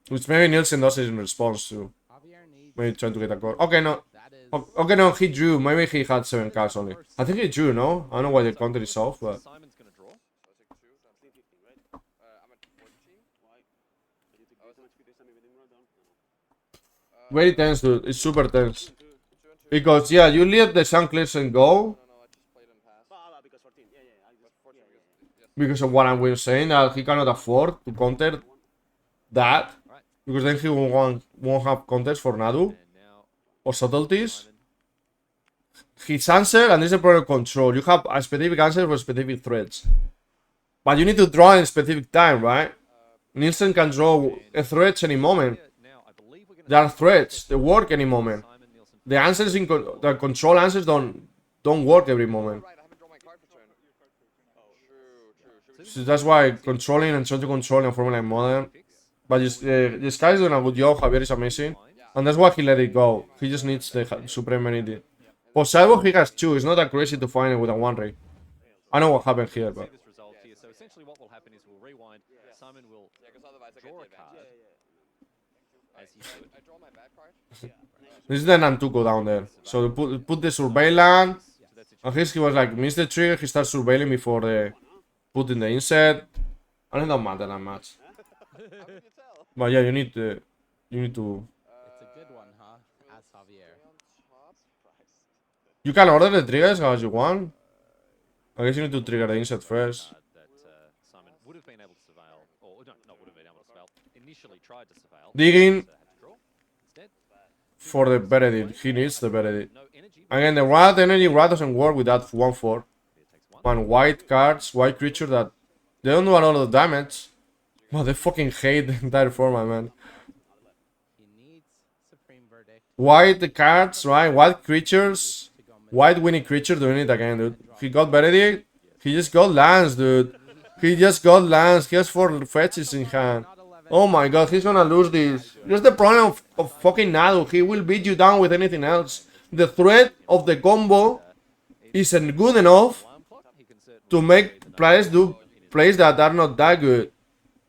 Which maybe Nielsen does it in response to. Javier Maybe trying to get a call. Okay, no. That is Okay, no, he drew. Maybe he had 7 cards only. I think he drew, no? I don't know why the counter is off, but... Simon's going to draw. I'm at 14. Very tense, dude. It's super tense. Because, yeah, you let the Sun Cliffs and go No, I just played him pass. because of what I'm saying, that he cannot afford to counter that. Because then he won't have counters for Nadu And now or subtleties. Simon. His answer, and this is a problem of control. You have a specific answer for specific threats. But you need to draw in specific time, right? Nielsen can draw a threats any moment. Now, I believe we're going There are threats. They work any moment. Simon Nielsen. The answers in the control answers don't work every moment. Right, I haven't drawn my card for turn. True. So that's why controlling and trying to control in Formula Modern. But Jeskai is doing a good job. Javier is amazing. And that's why he let it go. He just needs the Supreme Amenity. For Cyborg, he has 2. It's not that crazy to find it with a 1 ray. I know what happened here, but... This result here. So essentially what will happen is we'll rewind. Simon will Because otherwise I draw a get the card as he should. I draw my bad card. This is the Nantuko down there. So put the surveillance. And he was like, miss the trigger, he starts surveilling before the putting the inset. And it don't matter that much. How can you tell? But yeah, you need to... it's a good one, huh? As Javier. On top. You can order the triggers as you want. I guess you need to trigger the inset first. That Simon would have been able to surveil, or no, not would have been able to surveil. Initially tried to surveil. Digging So had to draw instead. for the Benedict. He needs the Benedict. No energy. Again, the Rat energy Rat doesn't work with that 1-4. It takes one. And white cards, white creature that they don't do a lot of damage. But they fucking hate the entire format, man. He needs Supreme Verdict White cards, right? White creatures. White winning creature doing it again, dude. He got Benedict. He just got Lance, dude. He just got Lance. He has 4 fetches in hand. Oh my god, he's gonna lose this. Just the problem of fucking Nadu. He will beat you down with anything else. The threat of the combo isn't good enough Alarm clock. He can certainly to make players do plays that are not that good.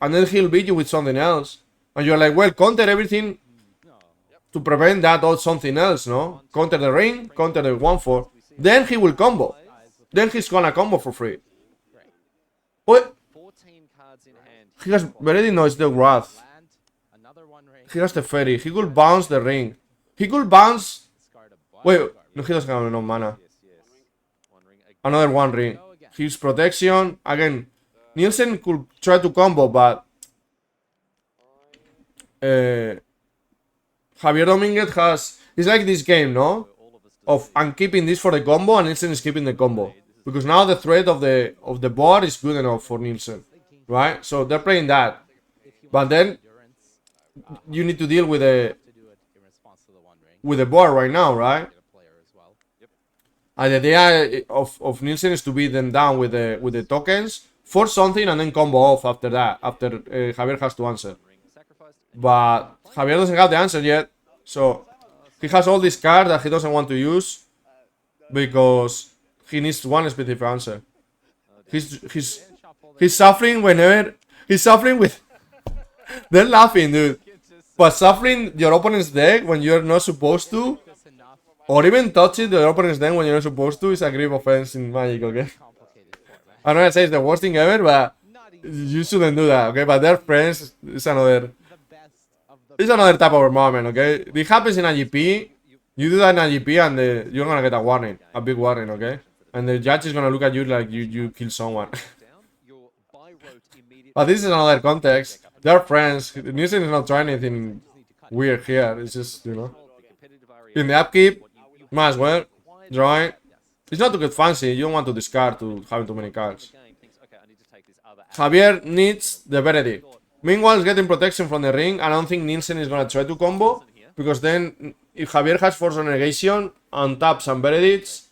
And then he'll beat you with something else. And you're like, well, counter everything to prevent that or something else, no? Counter the ring, counter the 1-4. Then he will combo. Then he's gonna combo for free. What? 14 cards in hand. He has already knows the Wrath. land. Another one ring. He has the Fairy. He could bounce the ring. He could bounce. Discard a bunch Wait, of garbage. no, he doesn't have enough mana. Yes. One ring again. Another 1 ring. His protection. Again, Nielsen could try to combo, but Javier Dominguez has. It's like this game, no? Of I'm keeping this for the combo and Nielsen is keeping the combo. Because now the threat of the board is good enough for Nielsen. Right? So they're playing that. But then Endurance you need to deal with the to do it in response to the one ring. board right now, right? Get a player as well. And the idea of Nielsen is to beat them down with the tokens, force something and then combo off after that. After Javier has to answer. Ring sacrificed. But Javier doesn't have the answer yet. So he has all these cards that he doesn't want to use because he needs one specific answer. He's suffering whenever he's suffering with. They're laughing, dude. But suffering your opponent's deck when you're not supposed to, This enough or even touching your opponent's deck when you're not supposed to, is a grave offense in Magic. Okay. complicated format. I know I say it's the worst thing ever, but Not easy. you shouldn't do that. Okay. But they're friends. It's another. The best of the It's another type of moment. Okay. It happens in a GP. You do that in a GP and you're gonna get a warning, a big warning. Okay. And the judge is gonna look at you like you kill someone. Down. Your buy rote immediately. But this is another context. They're friends. Nielsen is not trying anything weird here. It's just, you know. The competitive In the upkeep, might as well. Drawing. It's not to get fancy. You don't want to discard to having too many cards. game thinks, okay, I need to take this other Javier needs the Benedict. Meanwhile, he's getting protection from the ring. I don't think Nielsen is gonna try to combo. Because then, if Javier has Force of Negation and taps and Benedicts,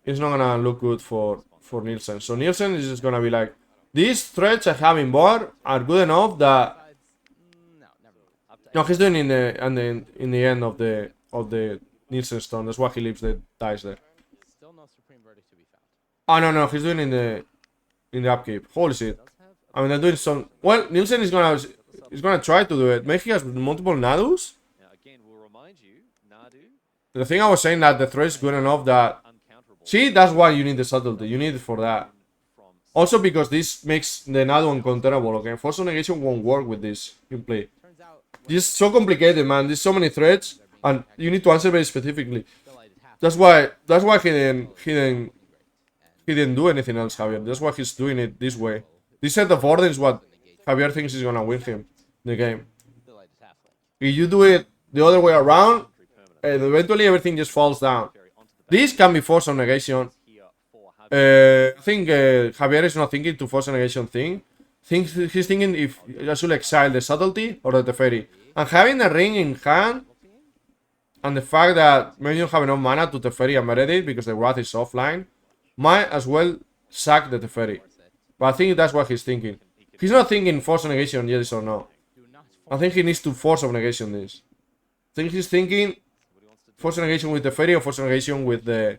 it's not gonna look good for Nielsen. So Nielsen is just gonna be like, these threats I have in board are good enough that. no, never mind. No, he's doing in the end of the Nielsen stone. That's why he leaves the dice there. Still no Supreme Verdict to be found. Oh no, he's doing in the upkeep. Holy shit! I mean, they're doing some. Well, Nielsen is gonna try to do it. Maybe he has multiple Nadus. Now, again, we'll remind you The thing I was saying that the threat is good enough that... See, that's why you need the subtlety. You need it for that. Also because this makes the Nadu uncounterable, okay? Force of negation won't work with this gameplay. This is so complicated, man. There's so many threats, and you need to answer very specifically. That's why he didn't do anything else, Javier. That's why he's doing it this way. This set of order is what Javier thinks is gonna win him the game. If you do it the other way around, eventually everything just falls down. This can be force of negation. I think Javier is not thinking to force a negation thing. He's thinking if I should exile the subtlety or the Teferi. And having the ring in hand, and the fact that maybe you don't have enough mana to Teferi and Meredith because the Wrath is offline, might as well sack the Teferi. But I think that's what he's thinking. He's not thinking force of negation, yes or no. I think he needs to force of negation this. I think he's thinking force of negation with Teferi or force of negation with the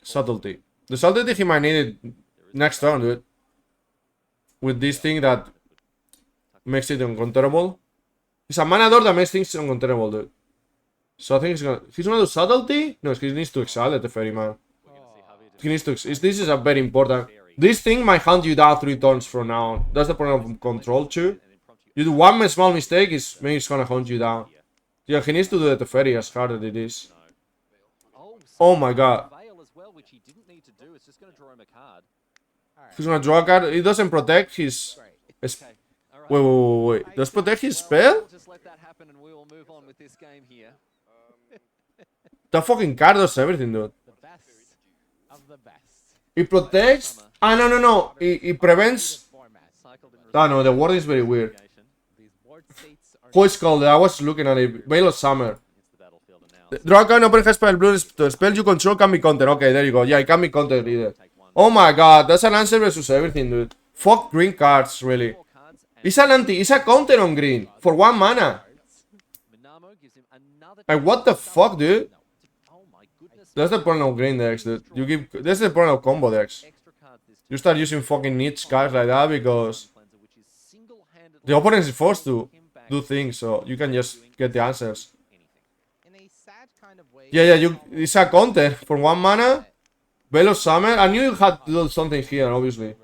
subtlety. The subtlety he might need it next turn, dude. With this thing that makes it uncounterable. It's a mana door that makes things uncounterable, dude. So I think he's gonna do subtlety? No, he needs to exile the Teferi, man. He needs to this is a very important. This thing might hunt you down 3 turns from now on. That's the problem of control too. You do one small mistake, maybe it's gonna hunt you down. Yeah, he needs to do the Teferi as hard as it is. Oh my god. He's gonna draw a card. It doesn't protect his... Wait. Does protect his spell? That fucking card does everything, dude. It protects... Ah, no. It prevents... Ah, no, the word is very weird. How it's called? I was looking at it. Veil of Summer. Draw a card, open has spell blue. The spell you control can be countered. Okay, there you go. Yeah, it can be countered either. Oh my god, that's an answer versus everything, dude. Fuck green cards, really. It's a counter on green for 1 mana. Like, what the fuck, dude? That's the point of green decks, dude. That's the point of combo decks. You start using fucking niche cards like that because the opponent is forced to do things, so you can just get the answers. Yeah, it's a counter for 1 mana. Veil of Summer. I knew you had to do something here, obviously.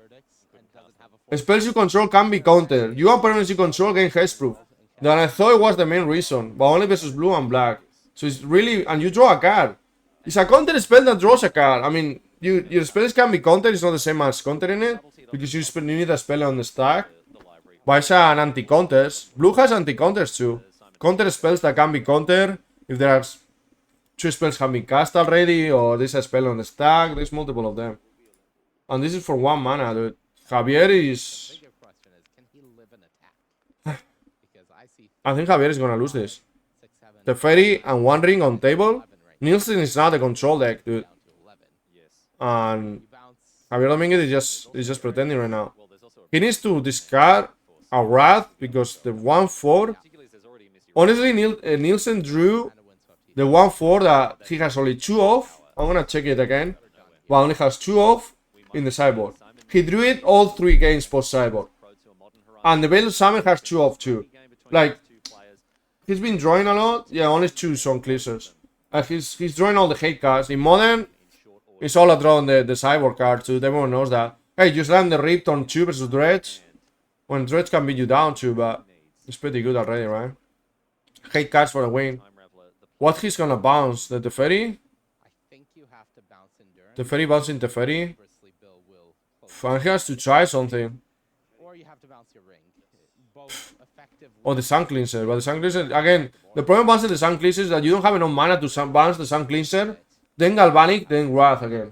Spells you control can be countered. You opponents you control gain hexproof. Then I thought it was the main reason, but only versus blue and black. So it's really... And you draw a card. It's a counter spell that draws a card. I mean, your spells can be countered. It's not the same as countering it, because you need a spell on the stack. But it's an anti-counters. Blue has anti-counters too. Counter spells that can be countered if there are 2 spells have been cast already, or there's a spell on the stack. There's multiple of them. And this is for 1 mana, dude. Javier is... I think Javier is gonna lose this. Teferi and 1 ring on table. Nielsen is not a control deck, dude. And Javier Dominguez is just pretending right now. He needs to discard a Wrath because the 1/4. Honestly, Nielsen drew the 1/4 that he has only 2 of. I'm gonna check it again. But only has 2 of in the sideboard. He drew it all 3 games post sideboard. And the Veil of Summer has 2 of 2. Like, he's been drawing a lot. Yeah, only 2 Sun Cleansers. He's drawing all the hate cards. In Modern, it's all a draw on the sideboard card too. Everyone knows that. Hey, you slam the Ripped on 2 versus Dredge. When Dredge can beat you down too, but it's pretty good already, right? Hate cards for the win. What he's gonna bounce? The Teferi? Teferi bouncing Teferi? And he has to try something. Or the Sun Cleanser. But the Sun Cleanser, again, the problem bouncing the Sun Cleanser is that you don't have enough mana to bounce the Sun Cleanser, then Galvanic, then Wrath again.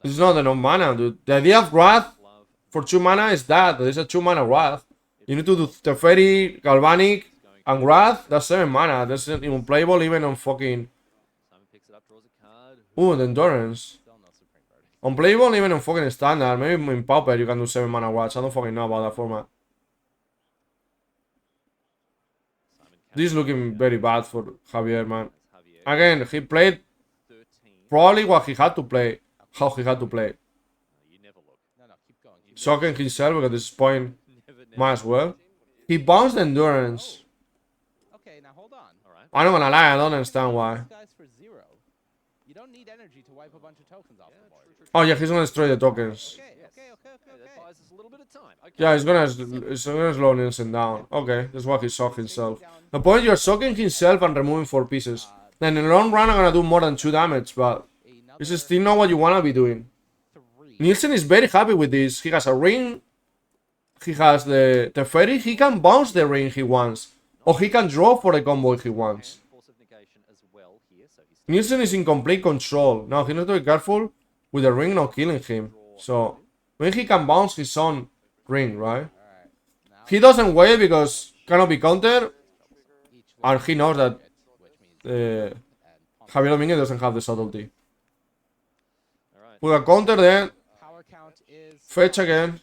It's not enough mana, dude. The idea of Wrath for 2 mana is that there's a 2 mana Wrath. You need to do Teferi, Galvanic, and Wrath. That's 7 mana. That's unplayable even on fucking... Ooh, the Endurance. Unplayable even on fucking Standard. Maybe in Pauper you can do 7 mana Wrath. I don't fucking know about that format. This is looking very bad for Javier, man. Again, he played probably what he had to play. How he had to play. Shocking himself because at this point might as well. He bounced Endurance. Okay, now hold on. I'm not gonna lie, I don't understand why. Guys for 0. You don't need energy to wipe a bunch of tokens off the board. Oh yeah, he's gonna destroy the tokens. Okay. That buys us a little bit of time. Okay. Yeah, he's gonna slow Nielsen down. Okay, that's why he socked himself. The point, you're socking himself and removing 4 pieces. Then in the long run, I'm gonna do more than 2 damage, but this is still not what you wanna be doing. Nielsen is very happy with this. He has a ring. He has the Teferi. He can bounce the ring he wants. Or he can draw for the combo he wants. Nielsen is in complete control. Now, he needs to be careful with the ring not killing him. So, when he can bounce his own ring, right? He doesn't wait because cannot be countered. And he knows that Javier Dominguez doesn't have the subtlety. With a counter then, fetch again.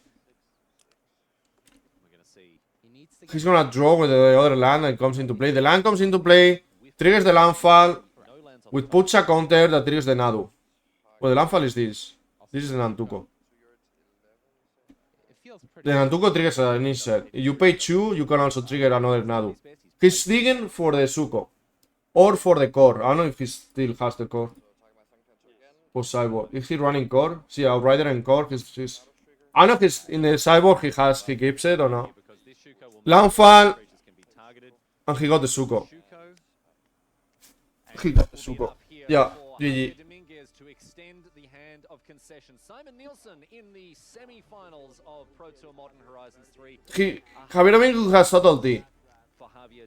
He's gonna draw with the other land that comes into play. The land comes into play, triggers the landfall, which puts a counter that triggers the Nadu. Well, the landfall is this. This is the Nantuko. The Nantuko triggers an insert. If you pay 2, you can also trigger another Nadu. He's digging for the Suko. Or for the core. I don't know if he still has the core. For cyborg. Is he running core? See, Outrider and core. He's I don't know if he's in the cyborg he keeps it or not. Landfall. And he got the Suko. He got the Suko. Yeah, GG. Simon Nielsen in the semi-finals of Pro Tour Modern Horizons 3. Javier Dominguez has subtlety,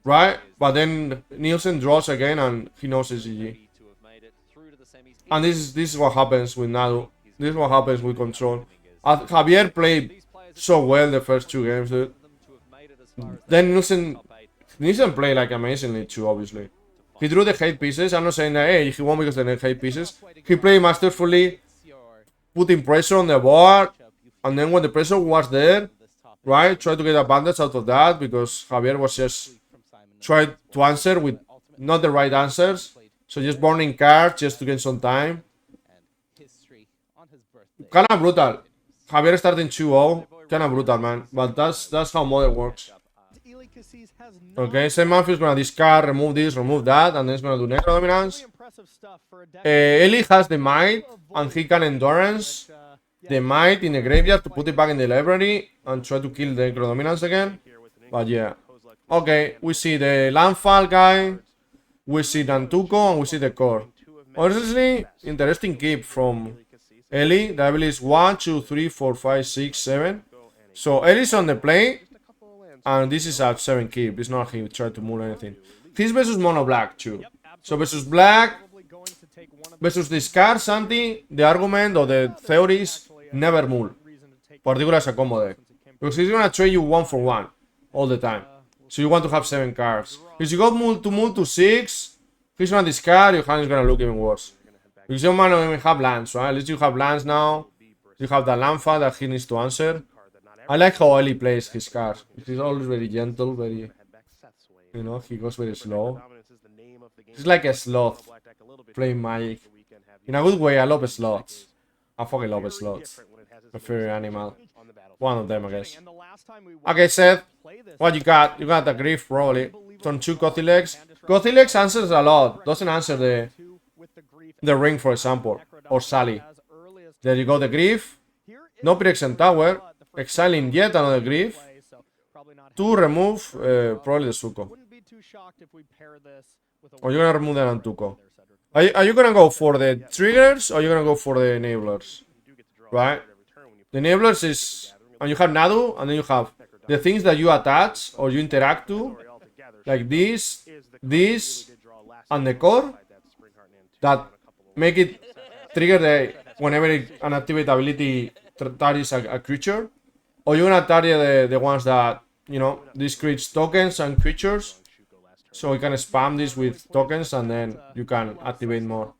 right? But then Nielsen draws again and he knows it's GG. And this is what happens with Nadu. This is what happens with control. Javier played so well the first 2 games, dude. Then Nielsen played like amazingly too, obviously. He drew the hate pieces. I'm not saying that, hey, he won because they hate pieces. He played masterfully, putting pressure on the board. And then when the pressure was there, right, try to get advantage out of that because Javier was just trying to answer with not the right answers. So just burning cards just to gain some time. Kinda brutal. Javier starting 2-0. Kinda brutal, man. But that's how Modern works. Okay, same Manfield's gonna discard, remove this, remove that, and then he's gonna do Necro Dominance. Eli has the Might, and he can Endurance the Might in the graveyard to put it back in the library and try to kill the Necro Dominance again. But yeah. Okay, we see the Landfall guy, we see Nantuko, and we see the core. Honestly, interesting keep from Eli. The ability is 1, 2, 3, 4, 5, 6, 7. So Eli's on the play. And this is a 7 keep. It's not he tried to move anything. He's versus Mono Black too. So versus Black, versus discard Santi, the argument or the theory is never move. Particularly as a combo deck. Because he's gonna trade you 1 for 1 all the time. So you want to have 7 cards. If you got move to 6, he's gonna discard, your hand is gonna look even worse. Because you might not even have lands, right? At least you have lands now. You have the landfall that he needs to answer. I like how Eli plays his cards. He's always very gentle, very... You know, he goes very slow. He's like a sloth playing Magic. In a good way, I love sloths. I fucking love sloths. My favorite animal. One of them, I guess. Okay, Seth. What you got? You got the Grief, probably. Turn 2 Gothilex. Gothilex answers a lot. Doesn't answer the Ring, for example. Or Sally. There you go, the Grief. No Pre-Exent Tower. Exiling yet another Grief to remove probably the Suko. Or you're gonna remove the Nantuko. Are you gonna go for the triggers or you're gonna go for the enablers? Right? The enablers is, and you have Nadu, and then you have the things that you attach or you interact to, like this, and the core, that make it trigger the whenever an activate ability targets a creature. Or you're gonna target the ones that, you know, this creates tokens and creatures. So you can spam this with tokens and then you can activate more.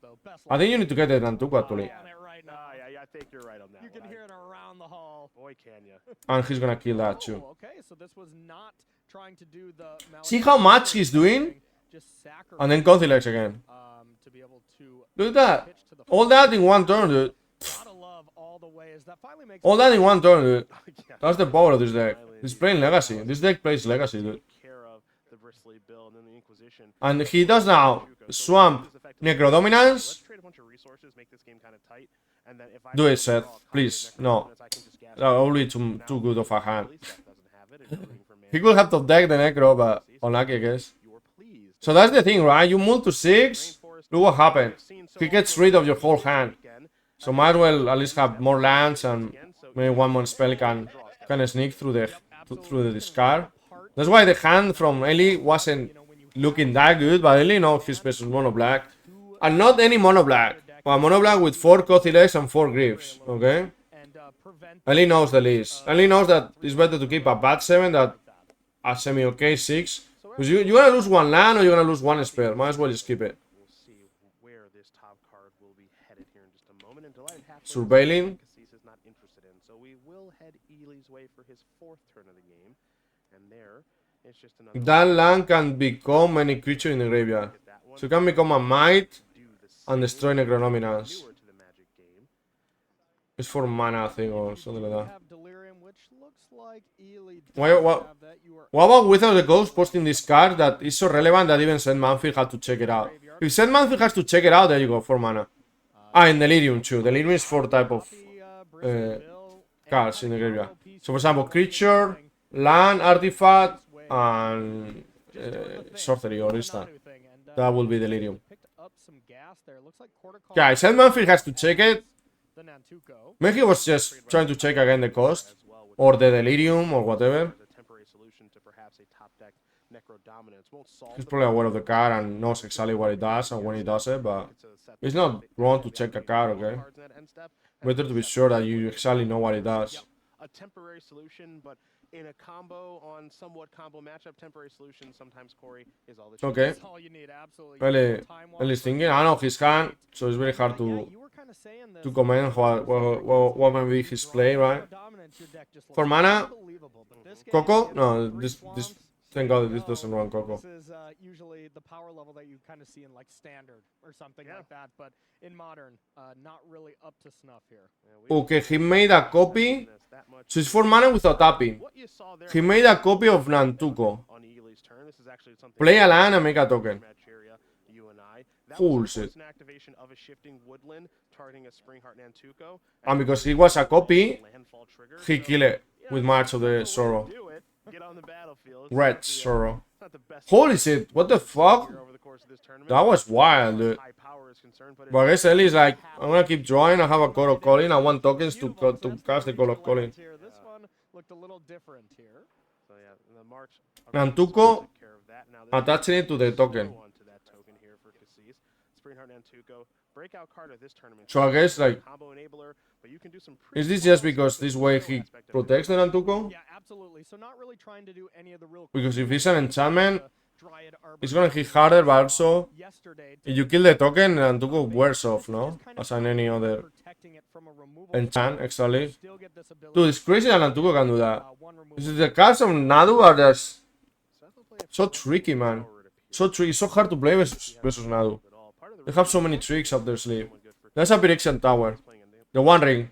I think you need to get the Nantuko actually. I think you're right on that. You can hear it around the hall. Boy, can you. And he's gonna kill that too. Okay, so this was not trying to do the see how much he's doing? And then Gothilex again. Look at that. All that in one turn, dude. All that in one turn, dude. That's the power of this deck. He's playing Legacy. This deck plays Legacy, dude. sleeve bill and then the Inquisition. And he does now swamp Necro Dominance. Let's trade a bunch of resources, make this game kind of tight, and then if I Do it, draw a Seth, card please. with Necro No. Dominance, I can just gather That it. will be too good of a hand. At least Seth doesn't have it, and you're waiting for mana. He could have to deck the Necro, but unlucky, I guess. You're pleased. So that's the thing, right? You move to 6. Look what happened. He gets rid of your whole hand. So might as well at least have more lands and maybe one more spell can sneak through the discard. That's why the hand from Eli wasn't looking that good, but Eli knows his versus mono black. And not any mono black. But mono black with 4 Cozy Legs and 4 Griefs, okay? Eli knows the list. Eli knows that it's better to keep a bad 7 than a semi-okay 6. Because you're gonna lose 1 land or you're gonna lose 1 spell. Might as well just keep it. We'll see where this top card will be headed here in just a moment. And Delight halfway Surveilling. Cassis is not interested in, so we will head Eli's way for his 4th turn of the game. And there, it's just another. That land can become any creature in the graveyard. So it can become a Might and destroy Necronominals. Newer to the Magic game. It's for mana, I think, or something like that. Have Delirium, which looks like Ely does What have that. You are what about Without the Ghost posting this card that is so relevant that even Seth Manfield had to check it out? If Seth Manfield has to check it out, there you go, 4 mana. And Delirium too. Delirium is 4 type of cards in the graveyard. So for example, creature, land, artifact, and sorcery or instant. That will be Delirium. picked up some gas there. Looks like Cortical Guys, Seth Manfield has to check it. the Nantuko. Maybe he was just trying to check again the cost. Or the Delirium or whatever. As a temporary solution to perhaps a top deck Necro Dominance. Won't solve He's the probably aware of the card and knows exactly what it does and when it does it, but it's not wrong to check a card, okay? cards in that end step. Better to be sure that you exactly know what it does. A temporary solution, but in a combo on somewhat combo matchup, temporary solution sometimes Corey is all that you Okay. That's all you need, absolutely. Eli, Eli's thinking, I know his hand, so it's very hard Yeah, to you were kind of saying this. comment what might be his play, right? Dominance, your deck just For looks mana, unbelievable, but this game, Coco? you know, No, this swamps, thank God this doesn't run Coco. This is usually the power level that you kind of see in like standard or something like that, but in modern, not really up to snuff here. Okay, he made a copy. So it's 4 mana without tapping. What you saw there He made a copy of Nantuko. on Eli's turn. This is actually something Play a land and make a token. match area, you and I. That Bullshit. was an activation of a shifting woodland targeting a Springheart Nantuko. And because it was a copy, Landfall trigger. he killed it with March of the Sorrow. Do it. Get on the battlefield. Red Sorrow. It's not the best Holy shit, what the fuck? over the course of this tournament. That was wild, dude. High power is concerned, but But I guess Eli is like, I'm gonna keep drawing, I have a Call of Calling, I want tokens to cast the Call of Calling. Here, this one looked a little different here. So yeah, the March Nantuko, took care of that. Now there's attaching it to the token. on to that token here for Cassis. Springheart Nantuko. Breakout card of this tournament. So I guess, like, Combo enabler, but you can do some is this just because this way he protects the Nantuko? Yeah, absolutely. So not really trying to do any of the real. Because if it's an enchantment, Dryad Arbor it's gonna hit harder, but also, yesterday. if you kill the token, Nantuko wears off, no? As in any other Protecting it from a removal. enchant, exactly. Still get this ability. Dude, it's crazy that Nantuko can do that. One removal. This is the cards of Nadu are just so tricky, man. So tricky, so hard to play versus Nadu. They have so many tricks up their sleeve. That's a Phyrexian Tower. The One Ring.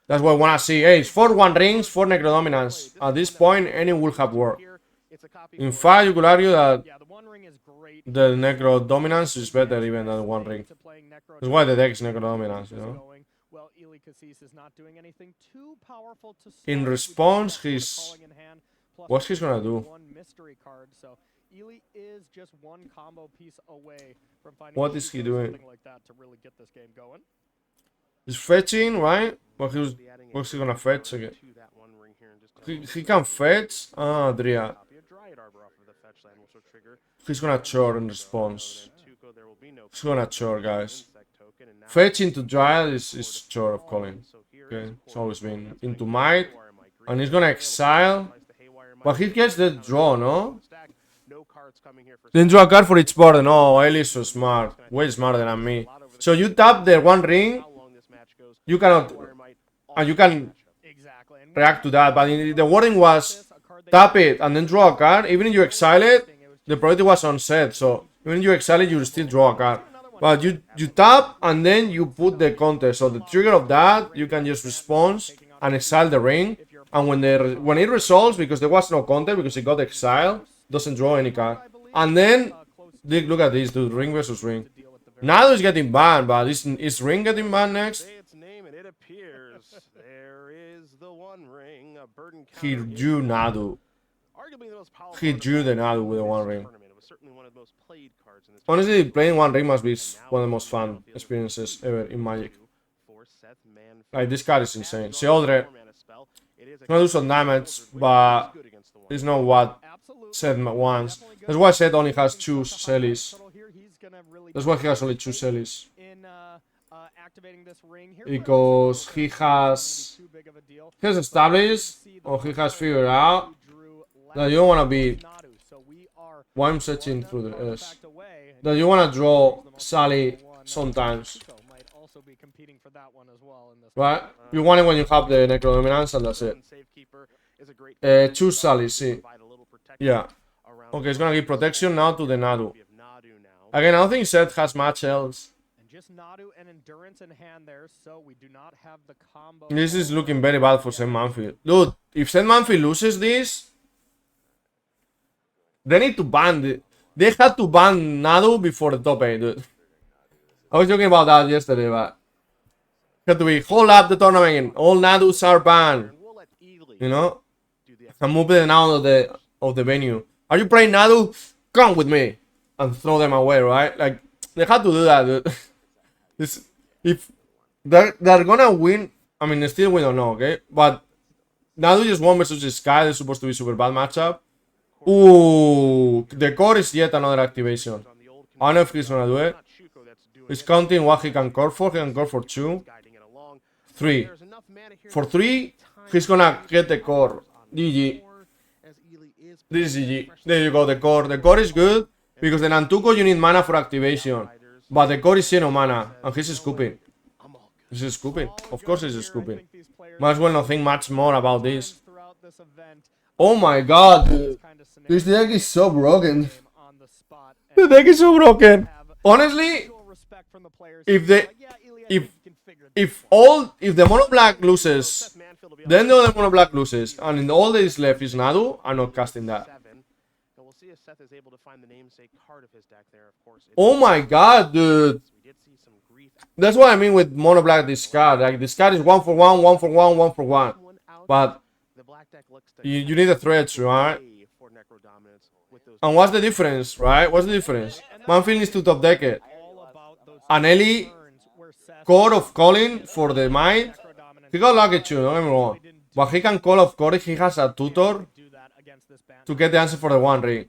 That's what I wanna see. Hey, it's 4 One Rings, 4 Necrodominance. At this point, any will have worked. In fact, you could argue that Yeah, the One Ring is great. the Necrodominance is better even than the One Ring. To playing Necro. That's why the deck is Necrodominance, you know? Going. Well, Eli Cassis is not doing anything too powerful to In stop. response, We he's... calling in hand, plus What's he gonna do? one mystery card. So Eli is just one combo piece away from finding What is he doing? something like that to really get this game going. He's fetching, right? But what's he gonna fetch again? He can fetch? Ah, Dria. He's gonna chore in response. He's gonna chore, guys. Fetch into Dryad is chore of calling. Okay, it's always been into Might. And he's gonna exile. But he gets the draw, no? Then draw a card for each board. No, Eli's so smart. Way smarter than me. So you tap the One Ring. You cannot... And you can Exactly. And react to that. But the wording was tap it and then draw a card. Even if you exile it, the priority was on set. So even if you exile it, you still draw a card. But you tap and then you put the counter. So the trigger of that, you can just respond and exile the ring. And when it resolves, because there was no counter, because it got exiled, doesn't draw any card. And then, look at this, dude. Ring versus ring. Nadu is getting banned, but is Ring getting banned next? Say its name and it appears. There is the One Ring. A burden He counter drew is Nadu. arguably the most powerful He card drew the in Nadu with the this One Ring. tournament. It was certainly one of the most played cards in this Honestly, tournament. playing One Ring must be one of the most fun experiences ever in Magic. For Seth Manfield. Like, this card is insane. As Seodre, four-mana spell, it is a gonna do some damage, but good against the One it's not what Absolutely. Seth wants. Definitely good. That's why Seth only has two Got the high Celis. total here. He's gonna really That's why he has only two Celis. in activating this ring here. Because he has Too big of a deal. he has established, or he has figured out, that you don't want to be. So we are Why I'm searching through the backed away, and that you want to draw Sally sometimes, might also be competing for that one as well in this. right? You want it when you have the Necro Dominance, and that's it. Safekeeper is a great Choose Sally, see. provide a little protection Yeah. around Okay, it's gonna give protection now to the Nadu. We have Nadu now. Again, I don't think Seth has much else. And just Nadu and Endurance in hand there, so we do not have the combo. This is looking very bad for Seth Manfield. Dude, if Seth Manfield loses this, they need to ban the. They had to ban Nadu before the top 8, dude. I was talking about that yesterday, but had to be hold up the tournament and all Nadus are banned. And we'll let Ely You know? do the And move them out of the venue. Are you playing Nadu? Come with me. And throw them away, right? Like, they had to do that, dude. If they're gonna win, I mean, still we don't know, okay? But Nadu just won versus Jeskai. They're supposed to be super bad matchup. Ooh, the core is yet another activation. on the old I don't know if he's gonna do it. not Shuko that's doing He's it. counting what he can core for. He can core for 2, Guiding it along. 3. There's enough mana here For to 3, he's gonna get the core. GG. score as Ely is This is GG. There you go, the core. The core is good because the Nantuko you need mana for activation. But the core is zero mana. And he's scooping. I'm all good. He's scooping. Of course he's scooping. These players Might as well not think much more about this. throughout this event, Oh my god, dude. kind of This deck is so broken. on the spot. The deck is so broken. Honestly, Respect from the players. if the Yeah, Ely, I if think you can figure this if the mono black loses, Seth Manfield will be on then the other mono black loses, and in all that is left is Nadu, I'm not casting that. 7. And we'll see if Seth is able to find the namesake card of his deck there, of course. Oh my god, dude. We did see some grief. That's what I mean with mono black discard. Like this card is 1 for 1, 1 for 1, 1 for 1. One out. But The black deck looks to you need a threat, right? pay for Necro Dominance with those And what's the difference, right? What's the difference? Manfield needs to top deck it. all about those And Ellie, turns where Seth Core of Calling for the mind. dominant He got lucky too, don't get me wrong. But he can call of Core if he has a tutor do that against this band. to get the answer for the One Ring.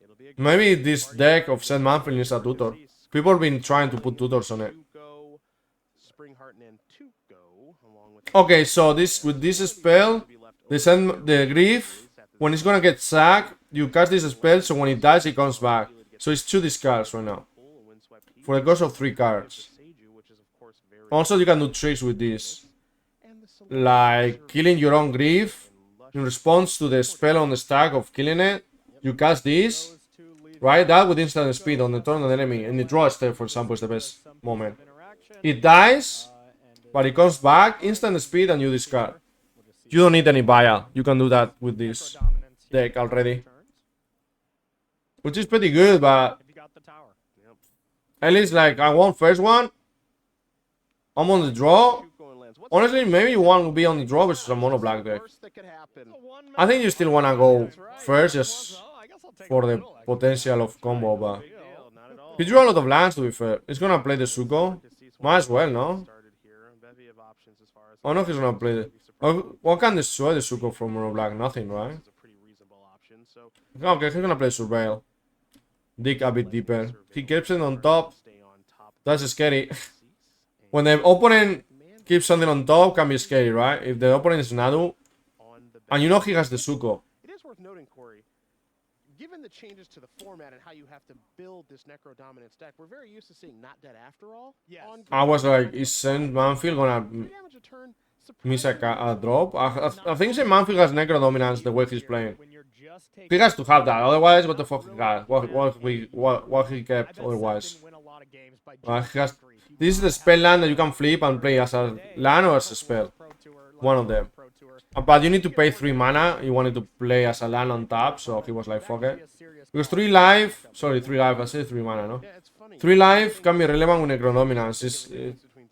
It'll be a Maybe this deck of Seth Manfield needs a tutor. People have been trying to put tutors on it. Tuco, Springheart, and Tuco, along with Okay, so this with this spell, the Grief, when it's gonna get sacked, you cast this spell, so when it dies, it comes back. So it's 2 discards right now. Bull, a Windswept Heat, For the cost of 3 cards. Seiju, which is of course very Also, you can do tricks with this. and the solution Like killing your own Grief. In response to the spell on the stack of killing it, you cast this. Those two lead Right? That with instant speed on the turn of the enemy. And the draw step, for example, is the best moment. interaction. It dies, And but it comes back, instant speed, and you discard. You don't need any buyout. You can do that with this dominance here deck already. turns. Which is pretty good, but If you got the tower. at least, like, I won first one. I'm on the draw. Tuco and lands. What's Honestly, maybe one will be on the draw versus a mono black the deck. worst that could happen? I think you still want to go first just So I guess I'll take for the middle, actually. potential of combo, but Big deal, not at all. he drew a lot of lands, to be fair. He's gonna play the Suko. Might as well, no? Started here. Bevy of options as far as Oh no, he's gonna play the... What can destroy the Suko from mono black? Nothing, right? is a pretty reasonable option. So Okay, he's gonna play Surveil. Dig a bit deeper. He keeps it on top. stay on top. That's scary. When the opponent keeps something on top, can be scary, right? If the opponent is Nadu, On the and you know he has the Suko. It is worth noting, Corey, given the changes to the format and how you have to build this Necro Dominance deck, we're very used to seeing Not Dead After All. Yes. On I was like, is Saint Manfield gonna Three damage a turn, miss a drop? I think Saint Manfield has Necro Dominance the way he's playing. When you're just taking He has to have that, otherwise, what the fuck he got? What he kept otherwise? didn't win a lot of games by He has, this is the spell land that you can flip and play as a land or as a spell. Pro Tour, One of them. Pro Tour. But you need to pay 3 mana. He wanted to play as a land on top, so he was like, fuck it. Because 3 life, sorry, 3 life, I said 3 mana, no? 3 life can be relevant with Necrodominance. It's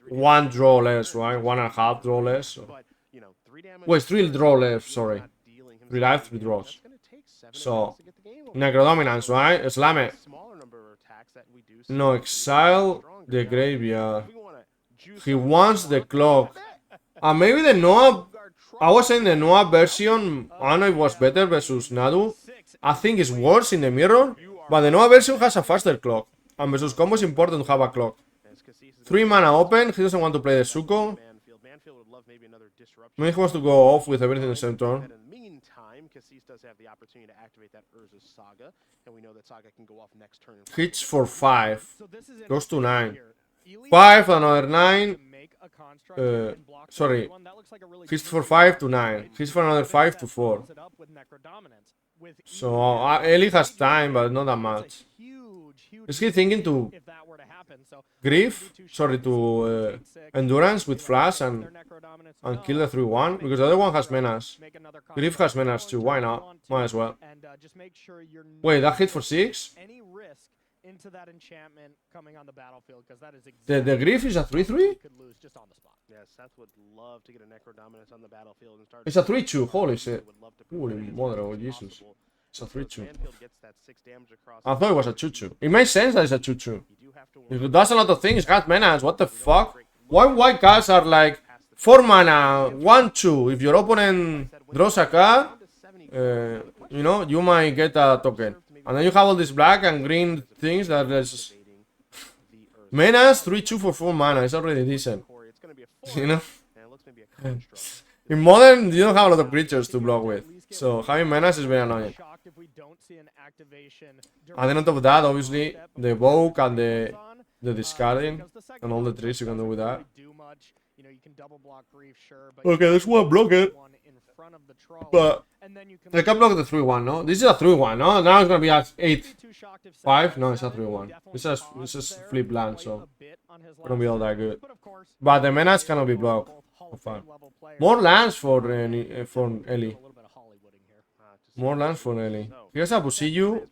1 draw less, right? 1.5 draw less. So. Wait, 3 draw less, sorry. 3 life, 3 draws. So, Necrodominance, right? Slam it. No, exile the graveyard. He wants the clock. Maybe the Noah. I was saying the Noah version, I don't know if it was better versus Nadu. I think it's worse in the mirror. But the Noah version has a faster clock. And versus combo is important to have a clock. 3 mana open. He doesn't want to play the Suko. Maybe he wants to go off with everything in the same turn. Hits for 5. Goes to 9. 5, another 9. Sorry. Hits for 5 to 9. Hits for another 5 to 4. So Eli has time, but not that much. Is he thinking to Grief? Sorry, to Endurance with Flash and kill the 3-1? Because the other one has Menace. Grief has Menace too, why not? Might as well. Wait, that hit for 6? Into that enchantment coming on the battlefield, because that is the Grief is a 3-3? Yes, Seth would love to get a Necrodominance on the battlefield and start. It's a 3-2, holy shit. Holy mother of Jesus. It's a 3-2. I thought it was a 2-2. It makes sense that it's a 2-2. It does a lot of things, got menace, what the fuck? Why white cards are like 4 mana, 1-2. If your opponent draws a card, you know, you might get a token. And then you have all these black and green things that is Menace 3-2 for 4 mana. It's already decent. You know? In modern, you don't have a lot of creatures to block with. So having Menace is very annoying. And then on top of that, obviously, the evoke and the discarding and all the tricks you can do with that. Okay, this one block it. But I can block the 3-1, no? This is a 3-1, no? Now it's gonna be at 8-5. No, it's a 3-1. It's just flip land, so it's gonna be all that good. But the menace cannot be blocked. More lands for Eli. More lands for Eli. Here's a Busillu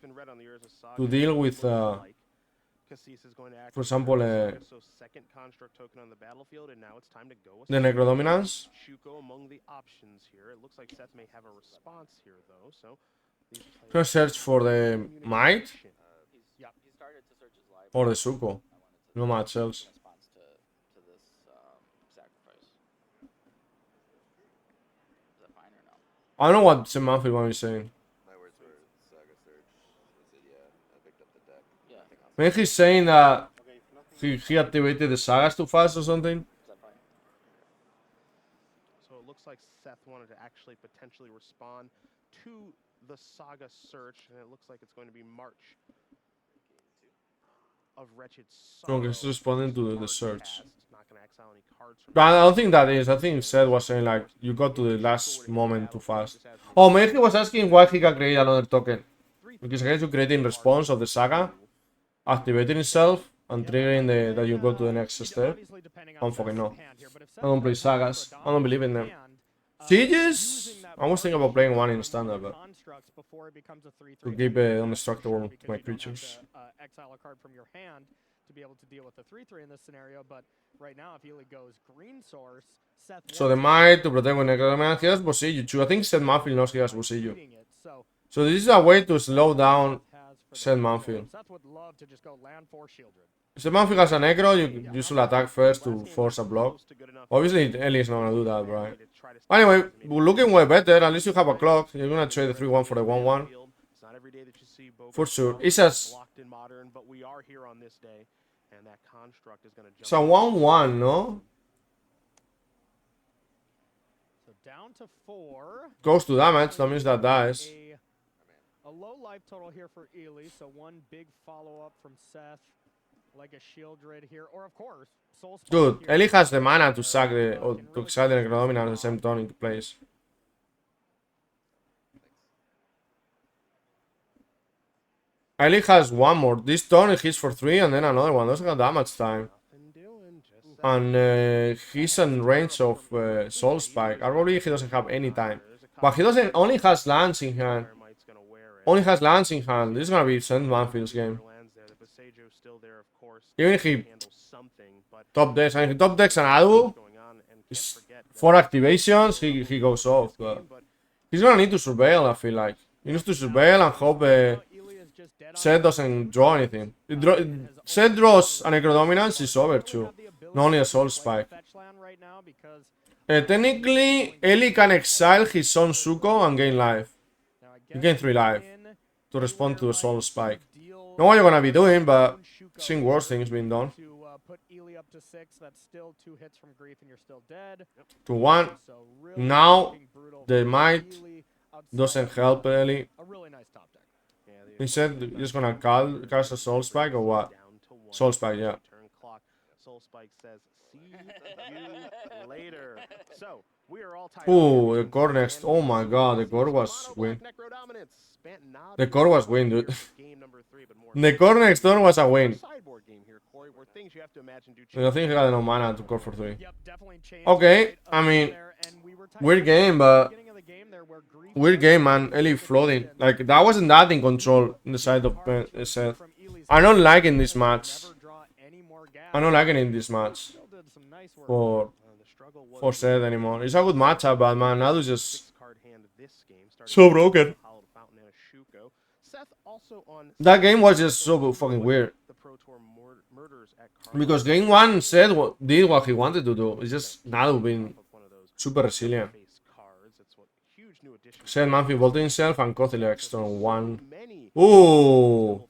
to deal with, for example, the Necrodominance. Gonna search for the Might or the Suko. No much else. I don't know what Semanfield one is saying. Maybe he's saying that he activated the sagas too fast or something. So it looks like Seth wanted to actually potentially respond to the saga search, and it looks like it's going to be March of Wretched Sorrow. Okay, he's responding to the search. But I don't think that is. I think Seth was saying like you got to the last moment too fast. Oh, maybe he was asking why he can create another token. Because he has to create in response of the saga, activating itself and triggering that you go to the next step. I don't fucking know. I don't play sagas. I don't believe in them. Sieges? I was thinking about playing one in standard, but to keep indestructible to my creatures. Exile a card from your hand to be able to deal with the 3/3 in this scenario, but right now if Eli goes green source, Seth. So the might to protect with Necrodominance. He has Busillu too. I think Seth Manfield knows he has Busillu. So this is a way to slow down Seth Manfield. Seth would love to just go land for Shieldred. If Seth Manfield has a Necro, you should attack first to force a block. Obviously, Eli is not gonna do that, right? Anyway, looking way better. At least you have a clock. You're gonna trade the 3-1 for the 1-1. For sure. It's as it's a 1-1, no? So down to 4. Goes to damage, that means that dies. A low life total here for Eli, so one big follow-up from Seth, like a Shieldred here, or of course, Soul Spawn. Dude, Eli has the mana to sack or to exile the Necrodominance at the same turn into place. Eli has one more. This turn he hits for 3 and then another one. Doesn't have damage time. And he's in range of Soul Spike. Probably he doesn't have any time. But he doesn't only has lands in hand. Only has lands in hand. This is gonna be St. Manfield's game. Even if he top decks, and if he top decks an Nadu, 4 activations, he goes off. But he's gonna need to surveil, I feel like. He needs to surveil and hope Seth doesn't draw anything. Seth draws a Necrodominance, it's over too. Not only a Soul Spike. Technically, Eli can exile his own Zuko and gain life. You gain 3 life to respond to a Soul Spike. Not what you're gonna be doing, but seeing worse things being done. To 1. Now, the might doesn't help Eli. He said he's just gonna cast a Soul Spike or what? Soul Spike, yeah. Soul Spike says, "See you later." So we are all tied. Ooh, the core next. Oh my god, the core was win. The core was win, dude. The core next turn was a win. I think he got no mana to core for 3. Okay, I mean, weird game, but weird game, man. Eli floating. Like, that wasn't that in control in the side of Seth. I'm not liking this match. I'm not liking in this match for Seth anymore. It's a good matchup, but man, Nadu's just so broken. That game was just so fucking weird. Because game 1, Seth did what he wanted to do. It's just Nadu being super resilient. Seth Manfield vaulted himself and Kothilek on 1. Ooh!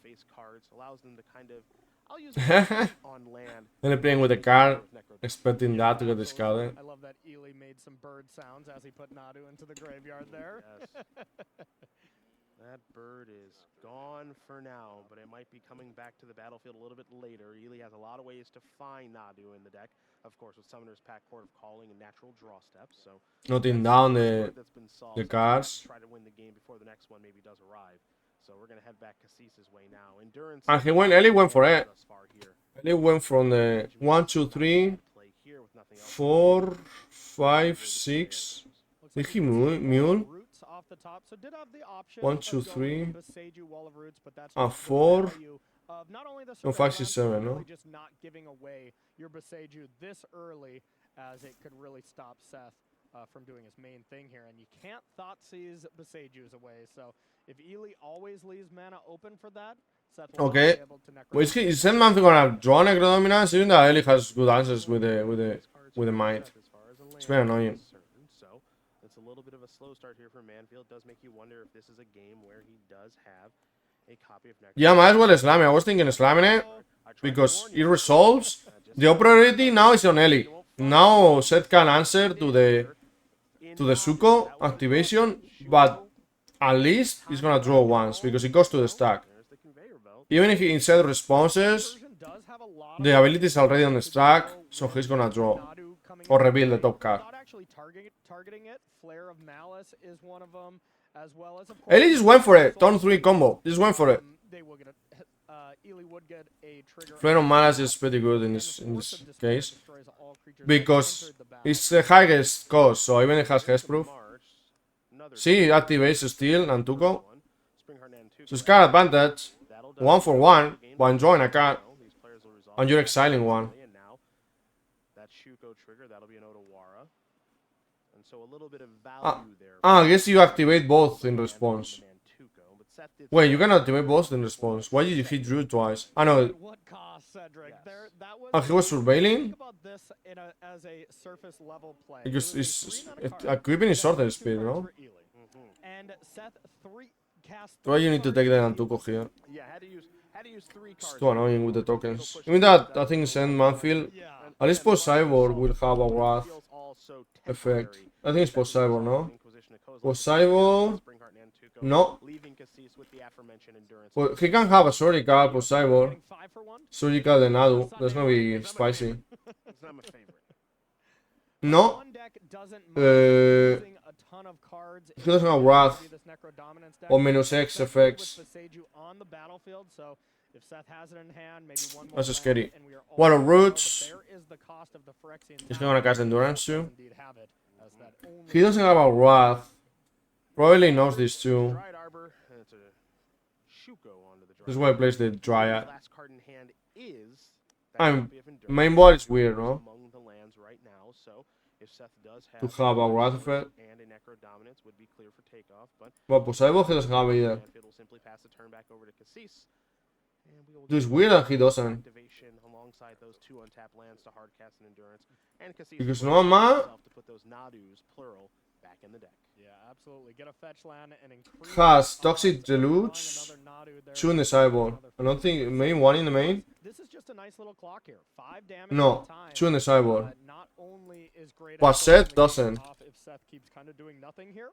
Then playing with the card, expecting that to get discarded. I love that Ely made some bird sounds as he put Nadu into the graveyard there. Yes. That bird is gone for now, but it might be coming back to the battlefield a little bit later. Ely has a lot of ways to find Nadu in the deck, of course, with Summoner's Pact, Court of Calling, and Natural Draw Steps. So noting down the cards. Try to win the game before the next one maybe does arrive. So we're gonna head back Cassis's way now. Endurance. And Eli went for it. Eli went from the 1, 2, 3, 4, 5, 6. Did he mule? 1, 2, 3, and 4. No, 5, 6, 7, no? Just not giving away your Beseju this early, as it could really stop Seth from doing his main thing here. And you can't Thoughtseize Beseju's away. So if Ely always leaves mana open for that, Seth will be able to Well, is Seth Manfield gonna draw Necrodominance? Even though Eli has good answers with the might. It's very annoying. So it's a little bit of a slow start here for Manfield. Does make you wonder if this is a game where he does have a copy of Necrodominance. Yeah, might as well slam it. I was thinking slamming it because it resolves. The priority now is on Eli. Now Seth can answer to the Zuko activation, but at least he's gonna draw once because it goes to the stack. Even if he instead responses, the ability is already on the stack, so he's gonna draw or reveal the top card. Eli just went for it. Turn 3 combo. Just went for it. Flare of Mana is pretty good in this case because it's the highest cost, so even it has hexproof. See, it activates Steel and Tuco. So it's card advantage. 1 for 1 while enjoying a card. And you're exiling 1. I guess you activate both in response. Wait, you can activate both in response. Why did you hit Drew twice? I know. He was surveilling? Because it's equipping is shorter speed, no? Why you need to take the Nantuko here? It's too annoying with the tokens. Even that, I think St. Manfield, at least post Cyborg will have a Wrath effect. I think it's post Cyborg, no? Post Cyborg. No. Well, he can have a Surgical post Cyborg. Surgical the Nadu. That's gonna be spicy. No. He doesn't have Wrath or -X effects. If Seth has it in hand, maybe one more That's land, scary. and we are all What a set, but roots. there is the cost of the Phyrexian He's tower. gonna cast endurance Does too. indeed have it, as that only He doesn't have a Wrath. Probably knows this too. Dryad Arbor, and it's a Shuko onto the This is Dryad why he plays the His Dryad. last card in hand is that I'm copy of Endurance, main board is which weird, is no? among the lands right now, so if Seth does To have have a Wrath Source effect. and a Necro Dominance would be clear for takeoff, but But Poseidon he doesn't have it either. Manfield will simply pass the turn back over to Cassis. And we will Dude, it's get weird that he doesn't. activation alongside those two untapped lands to hardcast and Endurance. And Cassis Because will no man- himself to put those Nadus, plural, back in the deck. Yeah, absolutely. Get a fetch land and increase Has odds Toxic of drawing Deluge. another Nadu there. 2 in the sideboard. I don't think main, 1 in the main. This is just a nice little clock here. 5 damage No, at a time. 2 in the sideboard. Not only is great But at Seth closing the game doesn't. off if Seth keeps kind of doing nothing here,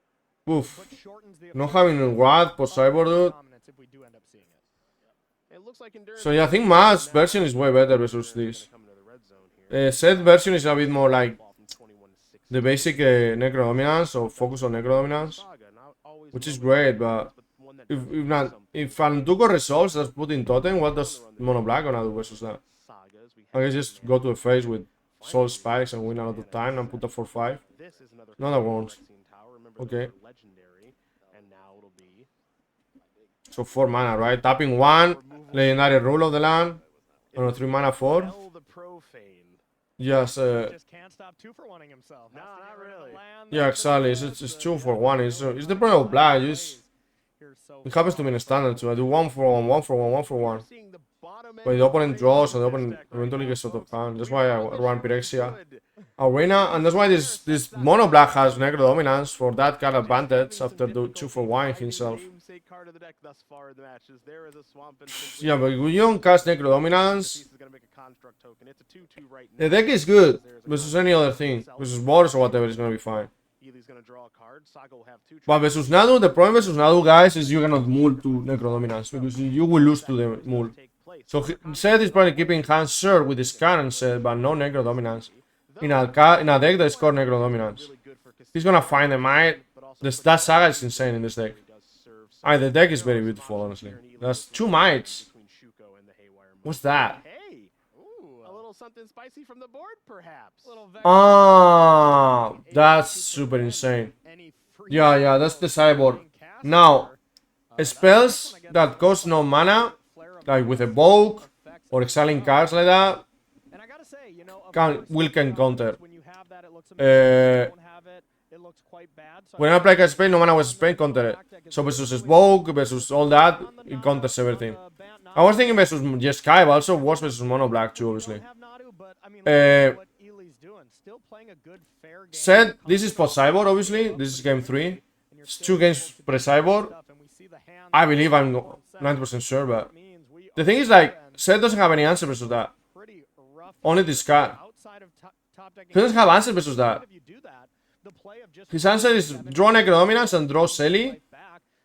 Oof. but shortens the No effect having a Wrath of for sideboard, dude. dominance if we do end up seeing it. It looks like Endurance So yeah, I think Ma's version is way better versus this. Seth version is a bit more like the basic Necro Dominance, so focus on Necro Dominance. Which is great, but if Antuco resolves, that's put in Totem, what does Mono Black gonna do versus that? I guess just go to the face with Soul Spikes and win a lot of time and put a 4-5. No, that won't. Okay. So 4 mana, right? Tapping 1, Legendary Rule of the land. On a 3 mana 4. Yes, Just can't stop 2 for wanting himself. No, Has to not get rid of the really. land, yeah, that's the exactly. result. It's 2 for 1. It's the problem of Black. It happens to me in standard too. I do 1 for 1, 1 for 1, 1 for 1. But the opponent draws and the opponent eventually gets out of hand. That's why I run Pyrexia. Arena, and that's why this Mono Black has Necro Dominance for that card advantage after the 2 for 1 himself. Yeah, but when you don't cast Necro Dominance, the deck is good versus any other thing. Versus Boros or whatever, it's gonna be fine. But versus Nadu, the problem versus Nadu, guys, is you cannot mull to Necro Dominance because you will lose to the mull. So Seth is probably keeping hands short with his current set, but no Necro Dominance. In a deck that is called Necro Dominance. He's gonna find the might. That saga is insane in this deck. The deck is very beautiful, honestly. That's 2 mites. What's that? Hey, a little something spicy from the board, perhaps. Ah, that's super insane. Yeah, that's the sideboard. Now, spells that cost no mana, like with Evoke or exiling cards like that, will counter. When I play a spell, no mana was spell, counter it. So versus Evoke, versus all that, it counters everything. I was thinking versus Jeskai, but also worse versus Mono Black too, obviously. Said this is post cyborg, obviously. This is game 3. It's 2 games pre cyborg. I believe I'm 90% sure, but the thing is, like, Seth doesn't have any answer versus that. Only this card. He doesn't have answer versus that. His answer is draw Necro Dominance and draw Selly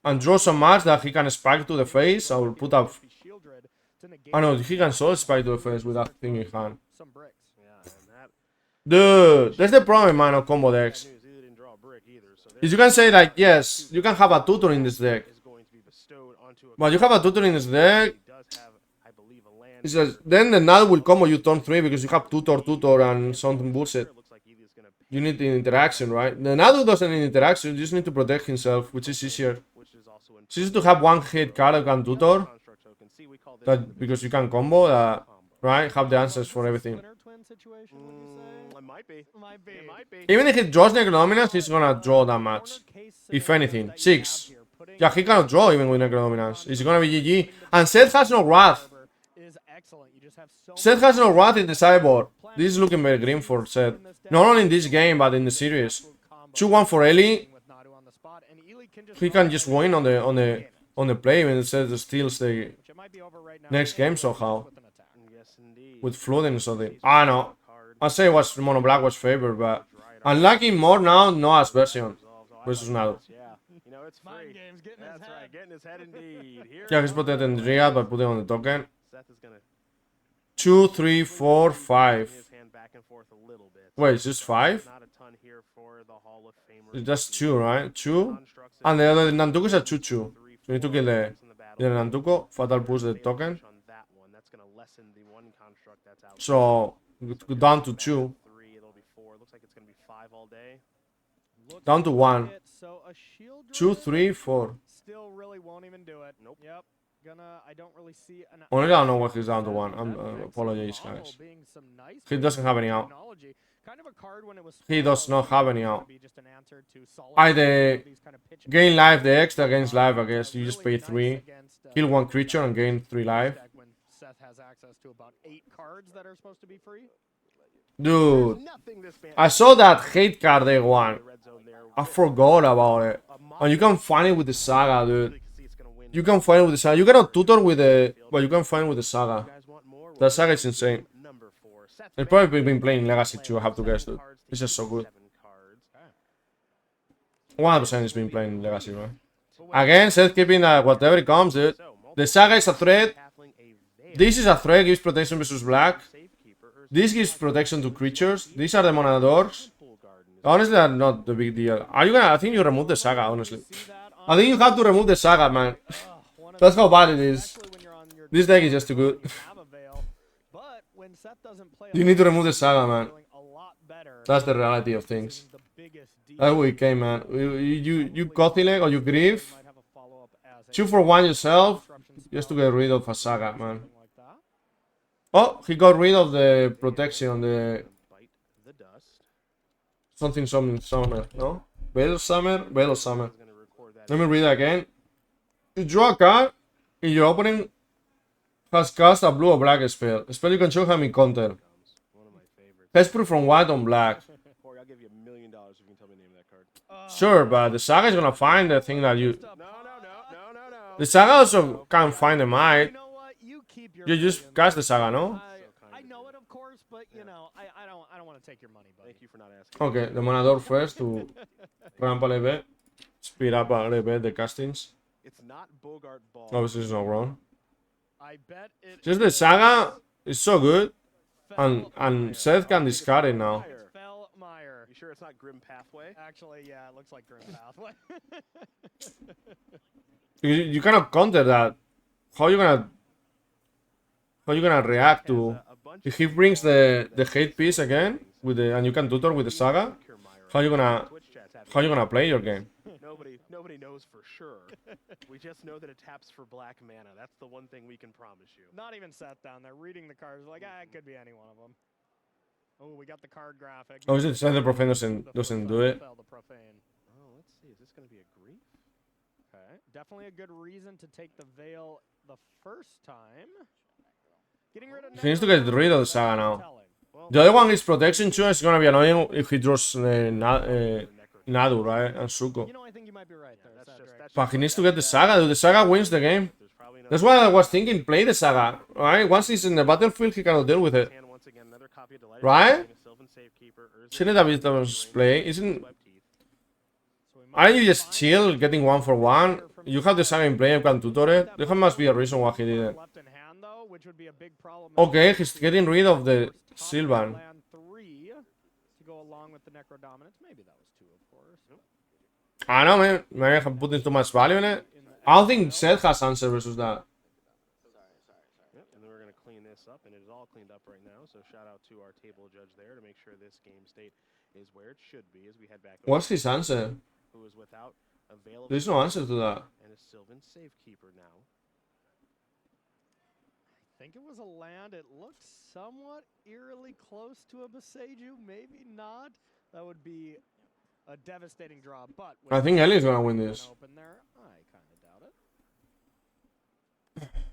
and draw some match that he can spike to the face. I will put up. I know he can soul spike to the face with that thing in hand. Dude, that's the problem, man, of combo decks. Is you can say like, yes, you can have a tutor in this deck, but you have a tutor in this deck. It's just, then the Nadu will combo you turn 3 because you have tutor, and something bullshit. You need the interaction, right? The Nadu doesn't need interaction, you just need to protect himself, which is easier. It's easier to have 1 hit card that can tutor, that because you can combo, right? Have the answers for everything. Even if he draws Necro Dominance, he's gonna draw that much. If anything. 6. Yeah, he cannot draw even with Necro Dominance. It's gonna be GG. And Seth has no Wrath. Seth has no Wrath in the sideboard. This is looking very grim for Seth. Not only in this game, but in the series. 2-1 for Ellie. He can just win on the play when Seth steals the next game somehow. With flooding or something. I know. I say Mono Black was favored, but I'm liking more now Noah's version versus Nadu. Yeah, he's protecting the Dryad by putting on the token. 2, 3, 4, 5. Wait, it's just 5? That's 2, right? 2? And the other Nantuko is a 2-2. So you need to kill the Nantuko, Fatal Push the token. that's out. So, down to 2. 3, it'll be 4. Looks like it's going to be 5 all day. Down to 1. So a shield 2, druid 3, 4. still really won't even do it. Nope. Yep. I don't really see an Honestly, I don't know why he's down to 1. Apologies, guys. He doesn't have any out. Kind of a card when it was He does not have any out. be just an answer to solid The these kind of pitch gain life, the extra gains life, I guess. You just pay really 3. nice against, Kill 1 creature and gain 3 life. deck when Seth has access to about 8 cards that are supposed to be free. Dude, Nothing this man. I saw that hate card day 1. Red zone there. I forgot about it. And you can find it with the Saga, dude. You can find it with the Saga. You cannot tutor with the... But you can find it with the Saga. That Saga is insane. They've probably been playing Legacy too, I have to guess, dude. It's just so good. 100% he's been playing Legacy, right? Again, Seth keeping whatever it comes, dude. The Saga is a threat. This is a threat, gives protection versus black. This gives protection to creatures. These are the Monadors. Honestly, that's not the big deal. Are you gonna... I think you remove the Saga, honestly. I think you have to remove the Saga, man. That's how bad it is. This deck is just too good. You need to remove the Saga, man. That's the reality of things. That's what it came, man. You Kothilek or you Grief. 2 for 1 yourself. Just to get rid of a Saga, man. Oh, he got rid of the protection, the... Something summer, no? Veil Summer? Veil Summer. Let me read it again. You draw a card in your opening has cast a blue or black spell. A spell you can show how many counter. Hexproof from white on black. Corey, I'll give you $1 million if you can tell me the name of that card. Sure, but the Saga is gonna find the thing that you... No. The Saga also can find the might. You know what? You keep your You just cast the Saga, no? I know it, of course, but you know, I don't want to take your money, buddy. Thank you for not asking. Okay, the Monador first to ramp a little bit. Speed up a little bit the castings. It's not Bogart Ball. Obviously, it's not wrong. I bet it Just the Saga is so good. And Seth can discard it now. Fell Meyer. You sure it's not Grim Pathway? Actually, yeah, it looks like Grim Pathway. You cannot counter that. How you gonna react to if he brings the hate piece again with the and you can tutor with the Saga? How you gonna play your game? Nobody knows for sure. We just know that it taps for black mana. That's the one thing we can promise you. Not even sat down there reading the cards, like, it could be any one of them. Oh, we got the card graphic. Oh, is it Seth the Profane doesn't do it? The Profane. Oh, let's see. Is this going to be a grief? Okay, definitely a good reason to take the Veil the first time. Getting rid of He needs to get rid of the Saga now. The other one is protection too. It's gonna be annoying if he draws Nadu, right? And Suko. You know, I think you might be right there. But he needs to get the Saga, dude. The Saga wins the game. That's why I was thinking play the Saga, right? Once he's in the battlefield, he cannot deal with it. Right? Shouldn't that be the play? Isn't... Aren't you just chill, getting 1 for 1? You have the Saga in play, you can tutor it. There must be a reason why he did it. Okay, he's getting rid of the Sylvan. I don't know, man. Maybe I have put too much value in it. I don't think Seth has answer versus that. Yep, and then we're going to clean this up, and it is all cleaned up right now. So shout out to our table judge there to make sure this game state is where it should be as we head back. What's his answer? Who is without available? There's no answer to that. And is Sylvan Safekeeper now. I think it was a land. It looked somewhat eerily close to a Beseju. Maybe not. That would be a devastating draw. But I think Ellie's gonna win this. Open there, I kind of doubt it.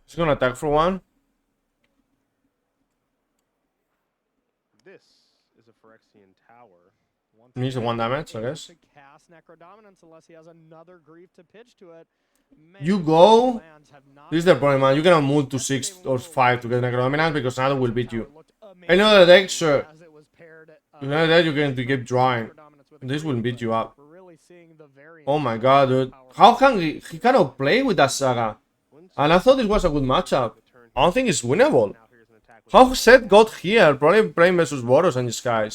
He's gonna attack for 1. This is a Phyrexian Tower. Needs 1 damage, I guess. To cast Necrodominance unless he has another grief to pitch to it. Man, You go. lands have not This is the problem, man. You cannot move to 6 or 5 to get Necrodominance because Nadu will beat you. Any other deck, sure. as it was paired, If another deck, you're going to keep drawing. Necrodominance with a This will grief, beat you but up. we're really seeing the variance Oh my god, dude. How can he cannot play with that Saga? And I thought this was a good matchup. I don't think it's winnable. Now here's an attack with How Seth got here? Probably playing versus Boros and Jeskai.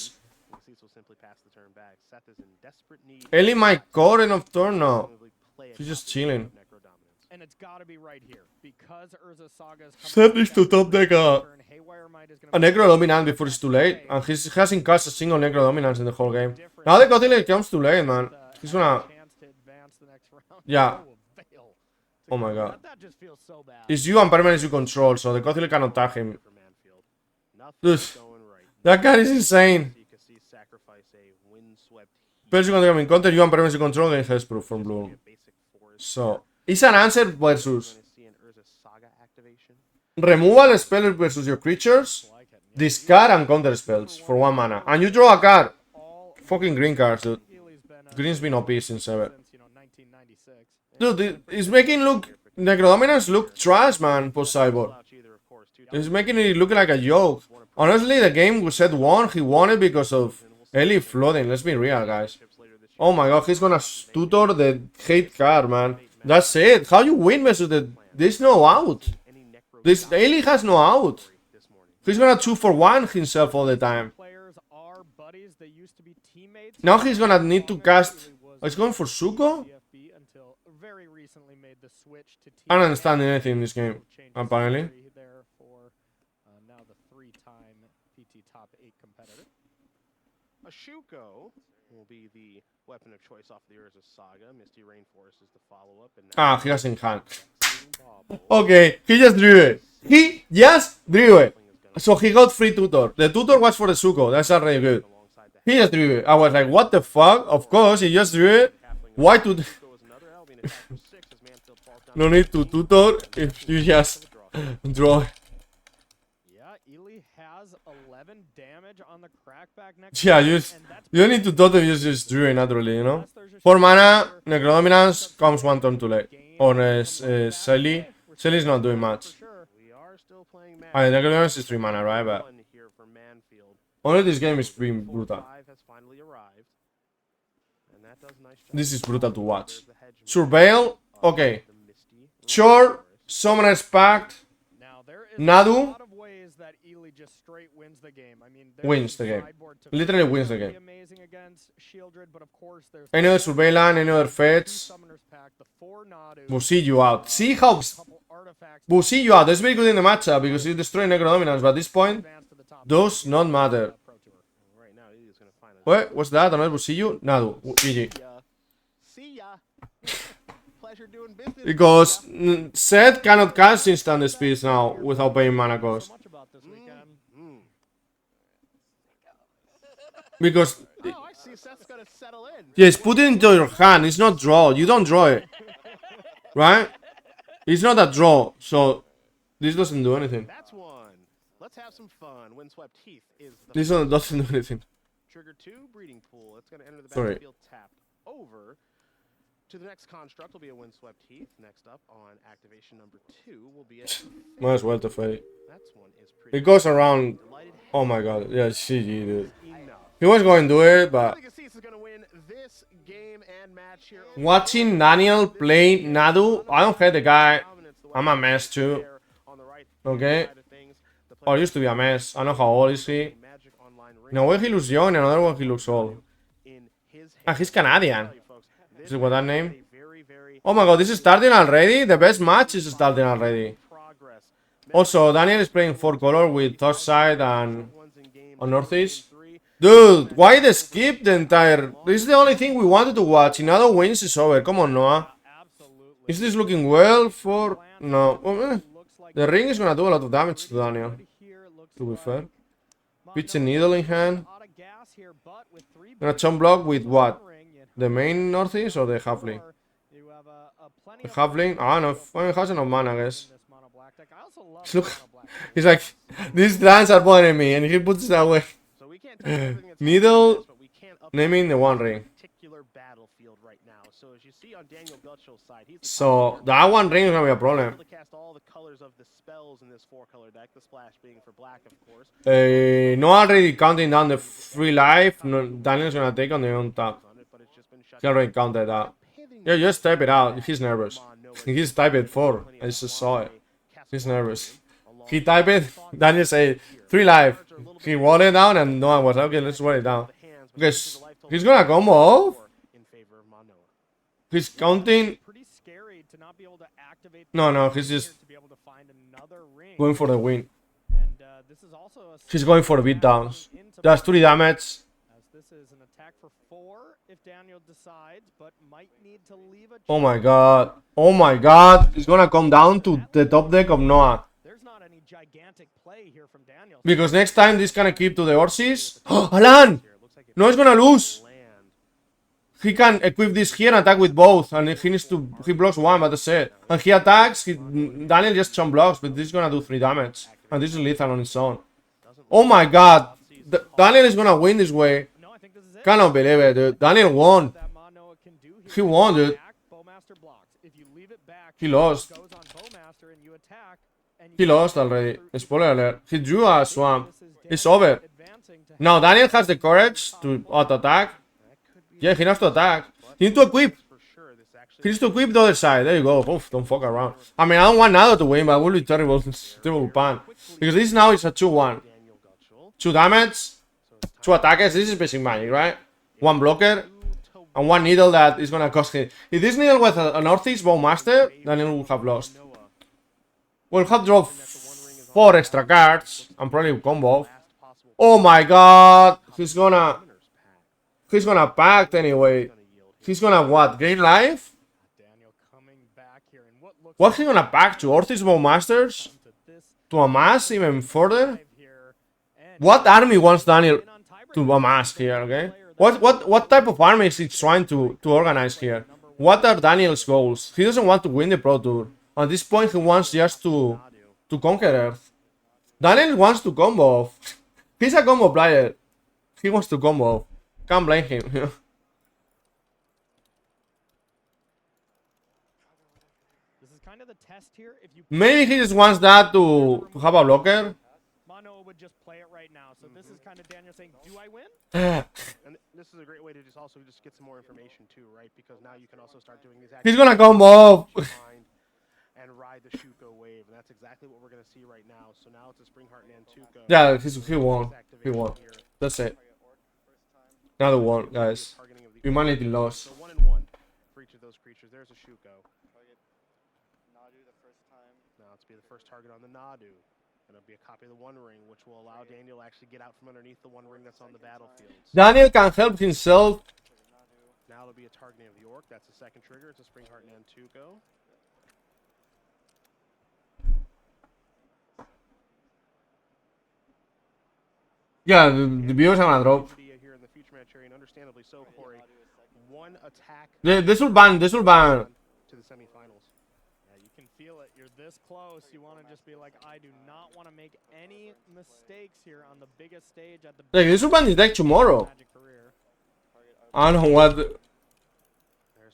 Cecil simply passed the turn back. Seth is in desperate need. Ellie might core enough turn now. Probably play a She's just copy chilling. of Necrodominance. And and it's got to be right here because Urza Saga is Seth needs to top deck a Haywire Might is gonna Necro Dominant before it's too late, and he hasn't cast a single Necro Dominance in the whole game. Now the Cotillate comes too late, man. He's gonna... Yeah. Oh my god. It's you and permanence you control, so the Cotillate cannot tag him. Dude, that guy is insane. First you can take him in counter, you and permanence you control, getting Hexproof from blue. So, it's an answer versus removal spells versus your creatures, discard and counter spells for 1 mana. And you draw a card. Fucking green cards, dude. Green's been OP since ever. Dude, it's making Necrodominance look trash, man, post cyborg. It's making it look like a joke. Honestly, the game we said won, he won it because of Ellie flooding. Let's be real, guys. Oh my god, he's gonna tutor the hate card, man. That's it. How you win versus the... There's no out. This Ellie has no out. He's gonna 2-for-1 himself all the time. Now he's gonna need to cast... Oh, he's going for Suko? I don't understand anything in this game, apparently. A Shuko will be the weapon of choice off the Urza Saga. Misty Rainforest is the follow-up. Ah, he has in hand. Okay, he just drew it. He just drew it. So he got free tutor. The tutor was for the Suko. That's already good. He just drew it. I was like, what the fuck? Of course, he just drew it. Why to... No need to tutor if you just draw. Yeah, you don't need to tutor, you just drew it naturally, you know? 4 mana, Necrodominance comes 1 turn too late. Or Selly. Selly's not doing much. Necrodominance is 3 mana, right? But only this game is being brutal. This is brutal to watch. Surveil, okay. Sure, Summoner's Pact, Nadu wins the game. Literally wins the game. Any other Surveillant, any other Fetch will see you out. See how... Will see you out. That's very good in the matchup because you destroy Necrodominance, but at this point, does not matter. Wait, what's that? Another will see you? Nadu. GG. Because Seth cannot cast instant speeds now without paying mana cost. Because yes, put it into your hand. It's not draw. You don't draw it, right? It's not a draw, so this doesn't do anything. That's one. Let's have some fun. Windswept Heath is the This one doesn't do anything. Trigger 2 breeding pool. It's going to enter the Sorry. battlefield tapped over. To the next construct will be a Windswept Heath. Next up on activation number 2 will be a... Might as well to fade. That's one is pretty... It goes around. Oh my god. Yeah, GG, dude. He was going to do it, but... Watching Daniel play Nadu, I don't hate the guy. I'm a mess too. Okay? Or used to be a mess. I don't know how old is he. In a way he looks young, in another one he looks old. Ah, he's Canadian. Is it what that name? Oh my god, this is starting already? The best match is starting already. Also, Daniel is playing 4 color with Touchside and on Northeast. Dude, why the skip the entire... This is the only thing we wanted to watch. In other wins is over. Come on, Noah. Is this looking well for... No. The ring is gonna do a lot of damage to Daniel. To be fair. Pitch a needle in hand. Gonna chump block with what? The main Northeast or the halfling? The halfling? I don't know. He has enough mana, I guess. Look. He's like, these lands are bothering me, and he puts it away. Needle naming the One Ring. So that One Ring is gonna be a problem. No already counting down the free life. No, Daniel's gonna take on the own tap. He already counted that. Yeah, just type it out. He's nervous. He's typed it 4. I just saw it. He's nervous. He typed it. Daniel said 3 life. He wrote it down and no one was okay. Let's write it down. Because he's gonna combo off. He's counting activate No, the he's here just to be able to find another ring. going for the win. And this is also a He's going for the beatdowns. into That's 3 damage. as this is an attack for 4 if Daniel decides, but might need to leave a Oh my god. Oh my god. It's gonna come down to the top deck of Noah. There's not any gigantic play here from Daniel. Because next time this can keep to the horses. Alan! No, he's gonna lose. He can equip this here and attack with both. And he blocks 1, but that's it. And he attacks. Daniel just chump blocks, but this is gonna do 3 damage. And this is lethal on its own. Oh my god. Daniel is gonna win this way. No, I think this is it. Cannot believe it, dude. Daniel won. That MonoB can do here. He won, dude. Bowmaster blocks. If you leave it back, He lost. goes on Bowmaster and you attack. And He lost already. Spoiler alert. He drew a swamp. It's over. Now Daniel has the courage to auto-attack. Yeah, he has to attack. He needs to equip. He needs to equip the other side. There you go. Oof, don't fuck around. I mean, I don't want Nadu to win, but it would be terrible. Terrible pan. Because this now is a 2-1. 2 damage. 2 attackers. This is basic magic, right? 1 blocker. And 1 needle that is gonna cost him. If this needle was a Northeast Bowmaster, Daniel would have lost. We'll have dropped 4 extra cards. And probably combo. Oh my god. He's gonna pact anyway. He's gonna what? Gain life? Daniel coming back here and what looks What's he gonna pack to? Ortiz Bowmasters? To amass even further? here. And What army wants Daniel to amass here, okay? What type of army is he trying to organize here? What are Daniel's goals? He doesn't want to win the Pro Tour. At this point, he wants just to conquer Earth. Daniel wants to combo. He's a combo player. He wants to combo. Can't blame him. this is kind of the test here. If you Maybe he just wants that to have a blocker. Mono would just play it right now. So this is kind of Daniel saying, "Do I win?" And this is a great way to just also just get some more information too, right? Because now you can also start doing these. He's gonna combo. And ride the Shuko wave, and that's exactly what we're gonna see right now. So now it's a Springheart Nantuko. Yeah, he won. He won. That's it. Another one, guys. Humanity lost. So 1 and 1 for each of those creatures. There's a Shuko. Nadu the first time. Now it's be the first target on the Nadu. And it'll be a copy of the One Ring, which will allow Daniel to actually get out from underneath the One Ring that's on the battlefield. Daniel can help himself. Now it'll be a targeting of the Orc. That's the second trigger. It's a Springheart Nantuko. Yeah, the viewers are gonna drop. Here in the future match area, and understandably so, Corey. 1 attack This will ban. This will ban. to the semifinals. Yeah, you can feel it. You're this close. You want to just be like, I do not want to make any mistakes here on the biggest stage at the Like, this will ban this deck tomorrow. Magic career. I don't know what. There's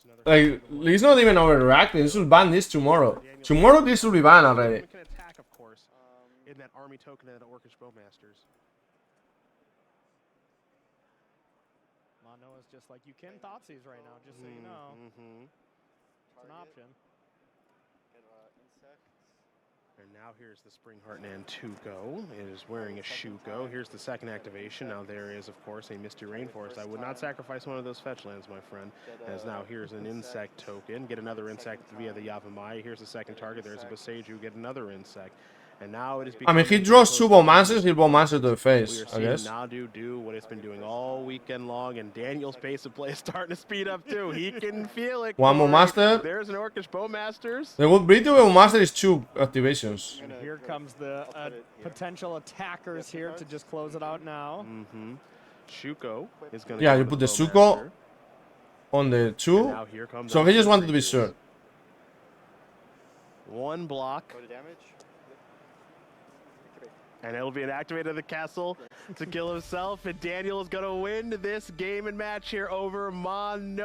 another Like, he's not even overreacting. This will ban this tomorrow. Tomorrow, this will be banned already. We can attack, of course, in that army token and Orcish Bowmasters. Mono is just like, you can Thoughtseize right now, just so you know. It's an option. And now here's the Springheart Nantuko. It is wearing a Shuko. Here's the second activation. Now there is, of course, a Misty Rainforest. I would not sacrifice one of those fetch lands, my friend. As now here's an insect token. Get another insect via the Yavimaya. Here's the second target. There's a Boseiju. Get another insect. And now it is. I mean, he draws 2 Bowmasters, he'll Bowmaster to the face, I We are guess. seeing Nadu do what it's been doing all weekend long, and Daniel's pace of play is starting to speed up too. He can feel it. One Corey. Bowmaster. There's an Orcish Bowmasters. The good breed of Bowmaster is 2 activations. And here comes the potential attackers here to just close it out now. Shuko is going to. Yeah, you put the Suko on the 2. Now here comes. So he just wanted to be sure. 1 block. Go to damage. And it'll be an activate of the castle to kill himself. And Daniel is going to win this game and match here over Mono.